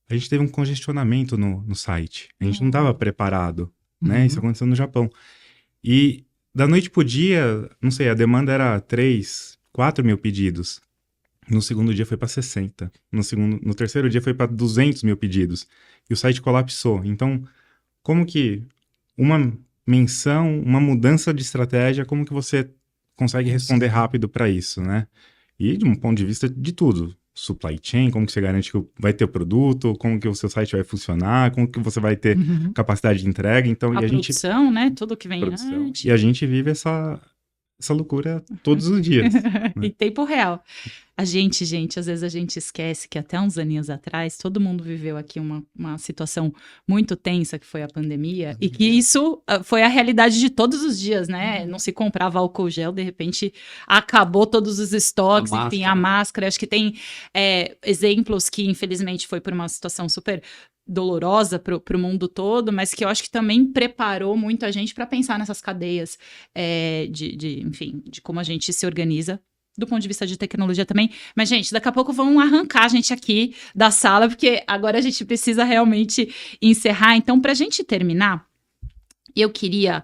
a gente teve um congestionamento no site, a gente não estava preparado, né? Isso aconteceu no Japão. E da noite pro dia, não sei, a demanda era 3, 4 mil pedidos. No segundo dia foi para 60. No terceiro dia foi para 200 mil pedidos. E o site colapsou. Então, como que uma menção, uma mudança de estratégia, como que você consegue responder rápido para isso, né? E de um ponto de vista de tudo. Supply chain, como que você garante que vai ter o produto, como que o seu site vai funcionar, como que você vai ter capacidade de entrega. Então, a produção, né? Tudo que vem antes. E a gente vive essa loucura todos os dias. Né? Em tempo real. Gente, às vezes a gente esquece que até uns aninhos atrás, todo mundo viveu aqui uma situação muito tensa, que foi a pandemia, e que isso foi a realidade de todos os dias, né? Não se comprava álcool gel, de repente acabou todos os estoques, enfim, a máscara. Acho que tem exemplos que, infelizmente, foi por uma situação super dolorosa para o mundo todo, mas que eu acho que também preparou muito a gente para pensar nessas cadeias enfim, de como a gente se organiza do ponto de vista de tecnologia também. Mas, gente, daqui a pouco vão arrancar a gente aqui da sala, porque agora a gente precisa realmente encerrar. Então, para a gente terminar, eu queria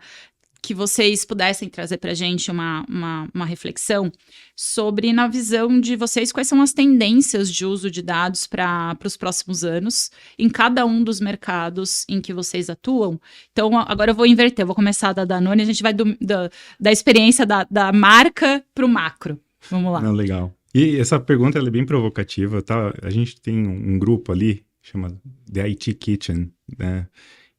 que vocês pudessem trazer para a gente uma reflexão sobre, na visão de vocês, quais são as tendências de uso de dados para os próximos anos, em cada um dos mercados em que vocês atuam. Então, agora eu vou inverter, eu vou começar da Danone, a gente vai da experiência da marca para o macro. Vamos lá. Não, legal. E essa pergunta ela é bem provocativa, tá? A gente tem um grupo ali, chama The IT Kitchen, né?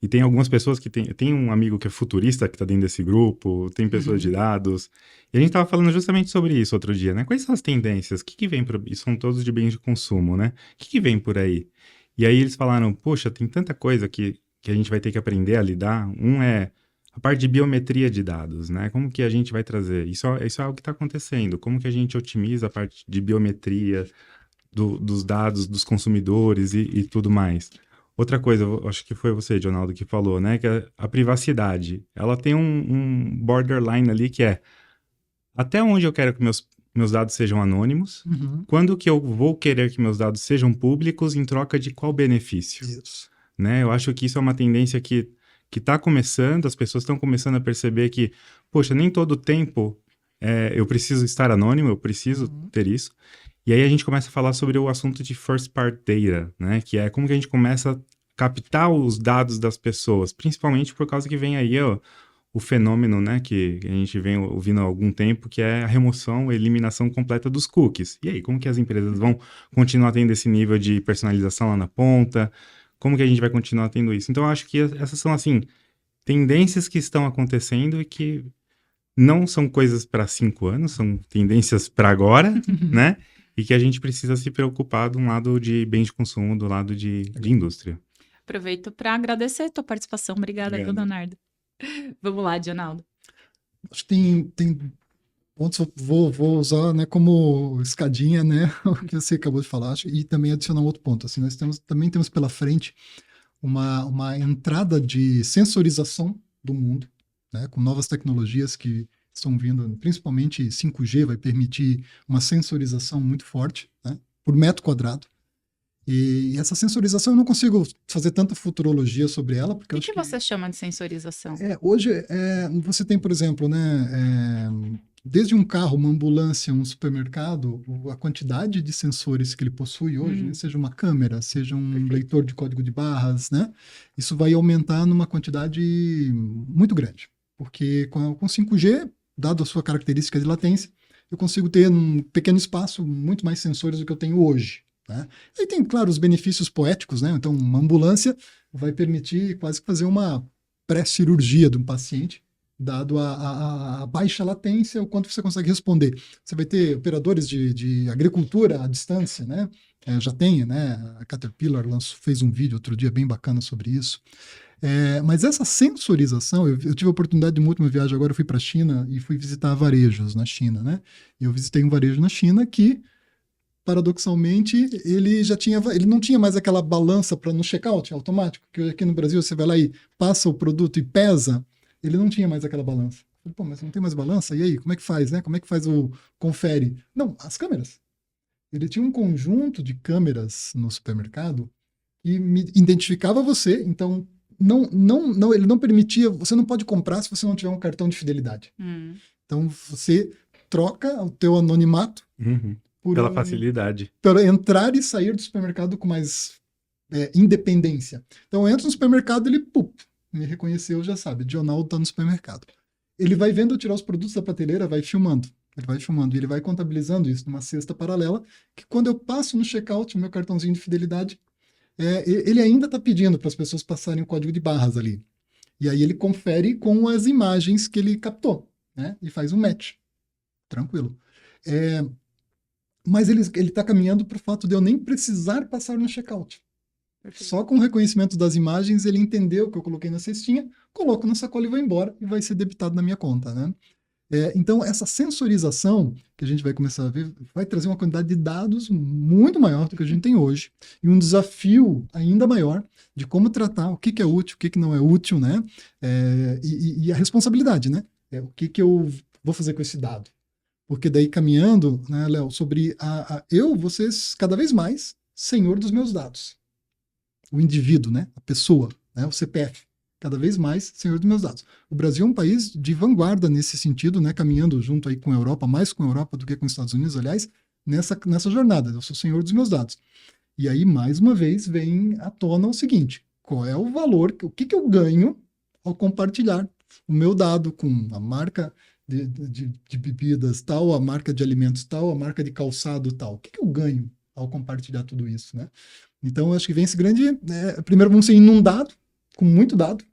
E tem algumas pessoas que tem um amigo que é futurista que está dentro desse grupo, tem pessoas de dados. E a gente estava falando justamente sobre isso outro dia, né? Quais são as tendências? O que vem por... E são todos de bens de consumo, né? O que vem por aí? E aí eles falaram, poxa, tem tanta coisa que a gente vai ter que aprender a lidar. Um é a parte de biometria de dados, né? Como que a gente vai trazer? Isso é algo que está acontecendo. Como que a gente otimiza a parte de biometria dos dados dos consumidores e tudo mais? Outra coisa, acho que foi você, Jonaldo, que falou, né? Que a privacidade, ela tem um borderline ali que é até onde eu quero que meus dados sejam anônimos, quando que eu vou querer que meus dados sejam públicos em troca de qual benefício? Isso. Né? Eu acho que isso é uma tendência que está começando, as pessoas estão começando a perceber que, poxa, nem todo tempo eu preciso estar anônimo, eu preciso ter isso. E aí a gente começa a falar sobre o assunto de first party data, né? Que é como que a gente começa a captar os dados das pessoas, principalmente por causa que vem aí o fenômeno, né? Que a gente vem ouvindo há algum tempo, que é a remoção, a eliminação completa dos cookies. E aí, como que as empresas vão continuar tendo esse nível de personalização lá na ponta? Como que a gente vai continuar tendo isso? Então, eu acho que essas são, assim, tendências que estão acontecendo e que não são coisas para 5 anos, são tendências para agora, né? E que a gente precisa se preocupar de um lado de bens de consumo, do lado de indústria. Aproveito para agradecer a tua participação. Obrigada, Leonardo. Vamos lá, Dionaldo. Acho que tem pontos, vou usar, né, como escadinha, né, o que você acabou de falar, e também adicionar um outro ponto. Assim, nós também temos pela frente uma entrada de sensorização do mundo, né, com novas tecnologias que estão vindo, principalmente 5G vai permitir uma sensorização muito forte, né, por metro quadrado. E essa sensorização eu não consigo fazer tanta futurologia sobre ela. Porque o que você chama de sensorização? Hoje você tem, por exemplo, né, desde um carro, uma ambulância, um supermercado, a quantidade de sensores que ele possui hoje, né, seja uma câmera, seja um leitor de código de barras, né, isso vai aumentar numa quantidade muito grande. Porque com 5G, dado a sua característica de latência, eu consigo ter num pequeno espaço muito mais sensores do que eu tenho hoje. Né? Aí tem, claro, os benefícios poéticos, né? Então, uma ambulância vai permitir quase que fazer uma pré-cirurgia de um paciente, dado a baixa latência, o quanto você consegue responder. Você vai ter operadores de agricultura à distância, né? Já tem, né? A Caterpillar fez um vídeo outro dia bem bacana sobre isso. Mas essa sensorização, eu tive a oportunidade de uma última viagem, agora eu fui para a China e fui visitar varejos na China, né? E eu visitei um varejo na China que, paradoxalmente, ele não tinha mais aquela balança para no checkout automático, que aqui no Brasil você vai lá e passa o produto e pesa, ele não tinha mais aquela balança. Eu falei, pô, mas não tem mais balança? E aí, como é que faz, né? Como é que faz o confere? Não, as câmeras. Ele tinha um conjunto de câmeras no supermercado que me identificava você, então ele não permitia, você não pode comprar se você não tiver um cartão de fidelidade. Então você troca o teu anonimato pela facilidade. Para entrar e sair do supermercado com mais independência. Então eu entro no supermercado, ele me reconheceu, já sabe, Dionaldo está no supermercado. Ele vai vendo eu tirar os produtos da prateleira, vai filmando. Ele vai filmando e ele vai contabilizando isso numa cesta paralela, que quando eu passo no checkout, o meu cartãozinho de fidelidade, ele ainda está pedindo para as pessoas passarem o código de barras ali. E aí ele confere com as imagens que ele captou, né? E faz um match. Tranquilo. Mas ele está caminhando para o fato de eu nem precisar passar no checkout. Perfeito. Só com o reconhecimento das imagens, ele entendeu que eu coloquei na cestinha, coloco na sacola e vou embora, e vai ser debitado na minha conta, né? Então, essa sensorização que a gente vai começar a ver vai trazer uma quantidade de dados muito maior do que a gente tem hoje e um desafio ainda maior de como tratar o que é útil, o que não é útil, né? E a responsabilidade, né? O que eu vou fazer com esse dado? Porque daí caminhando, né, Léo, sobre eu vou ser cada vez mais senhor dos meus dados. O indivíduo, né? A pessoa, né? O CPF. Cada vez mais senhor dos meus dados. O Brasil é um país de vanguarda nesse sentido, né, caminhando junto aí com a Europa, mais com a Europa do que com os Estados Unidos, aliás, nessa jornada. Eu sou senhor dos meus dados. E aí, mais uma vez, vem à tona o seguinte: qual é o valor, o que eu ganho ao compartilhar o meu dado com a marca de bebidas tal, a marca de alimentos tal, a marca de calçado tal? O que eu ganho ao compartilhar tudo isso, né? Então, eu acho que vem esse grande... primeiro vamos ser inundados com muito dado,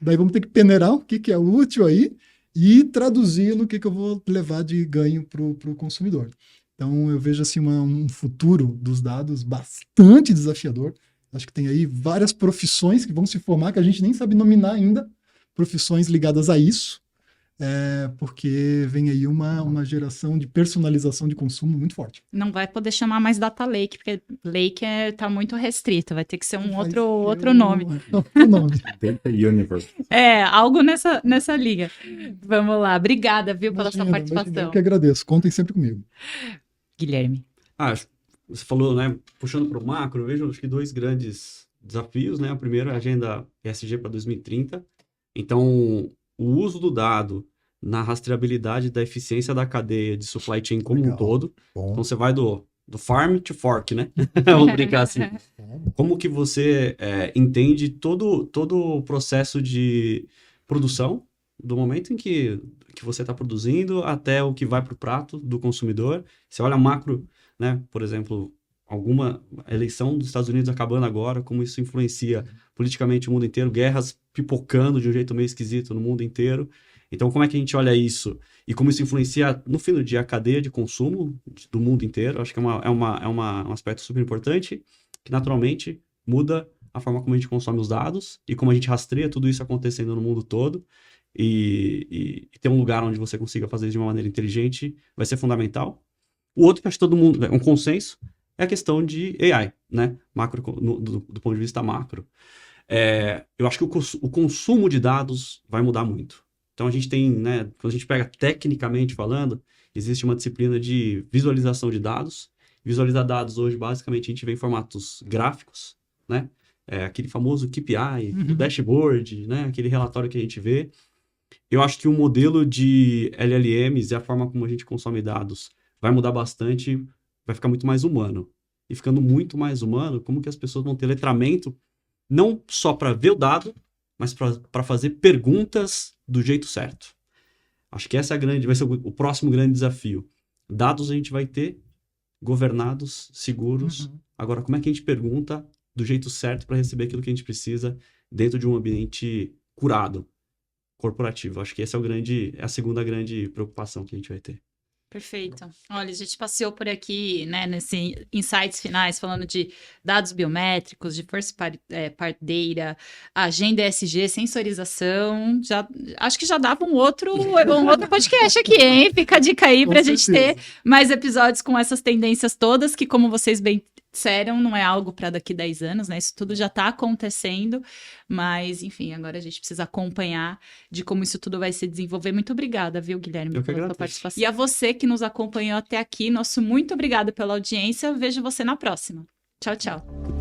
daí vamos ter que peneirar o que é útil aí e traduzir no que eu vou levar de ganho para o consumidor. Então eu vejo assim um futuro dos dados bastante desafiador. Acho que tem aí várias profissões que vão se formar que a gente nem sabe nominar ainda, profissões ligadas a isso, porque vem aí uma geração de personalização de consumo muito forte. Não vai poder chamar mais data lake, porque lake tá muito restrito, vai ter que ser outro nome. Data Universe. Algo nessa liga. Vamos lá, obrigada, viu, pela sua participação. Eu que agradeço, contem sempre comigo. Guilherme. Você falou, né, puxando para o macro, eu vejo acho que 2 grandes desafios, né? O primeiro é a agenda ESG para 2030. Então, o uso do dado na rastreabilidade da eficiência da cadeia de supply chain como um todo. Bom. Então, você vai do farm to fork, né? Vamos brincar assim. Como que você entende todo o processo de produção, do momento em que você está produzindo até o que vai para o prato do consumidor. Você olha macro, né? Por exemplo, alguma eleição dos Estados Unidos acabando agora, como isso influencia politicamente o mundo inteiro, guerras pipocando de um jeito meio esquisito no mundo inteiro. Então, como é que a gente olha isso? E como isso influencia, no fim do dia, a cadeia de consumo do mundo inteiro? Acho que é um aspecto super importante, que naturalmente muda a forma como a gente consome os dados e como a gente rastreia tudo isso acontecendo no mundo todo. E ter um lugar onde você consiga fazer isso de uma maneira inteligente vai ser fundamental. O outro que acho que todo mundo, um consenso, é a questão de AI, né? Macro, do ponto de vista macro. Eu acho que o consumo de dados vai mudar muito. Então, a gente tem, né, quando a gente pega tecnicamente falando, existe uma disciplina de visualização de dados. Visualizar dados hoje, basicamente, a gente vê em formatos gráficos, né? Aquele famoso KPI, o dashboard, né? Aquele relatório que a gente vê. Eu acho que o modelo de LLMs e a forma como a gente consome dados vai mudar bastante, vai ficar muito mais humano. E ficando muito mais humano, como que as pessoas vão ter letramento, não só para ver o dado, mas para fazer perguntas do jeito certo. Acho que essa vai ser o próximo grande desafio. Dados a gente vai ter governados, seguros. Agora, como é que a gente pergunta do jeito certo para receber aquilo que a gente precisa dentro de um ambiente curado, corporativo? Acho que essa é a segunda grande preocupação que a gente vai ter. Perfeito. Olha, a gente passeou por aqui, né, nesse insights finais, falando de dados biométricos, de first party data, agenda ESG, sensorização. Acho que já dava um outro podcast aqui, hein? Fica a dica aí para a gente ter mais episódios com essas tendências todas, que, como vocês bem disseram, não é algo para daqui 10 anos, né? Isso tudo já está acontecendo, mas, enfim, agora a gente precisa acompanhar de como isso tudo vai se desenvolver. Muito obrigada, viu, Guilherme, pela sua participação. E a você que nos acompanhou até aqui, nosso muito obrigado pela audiência. Vejo você na próxima. Tchau, tchau.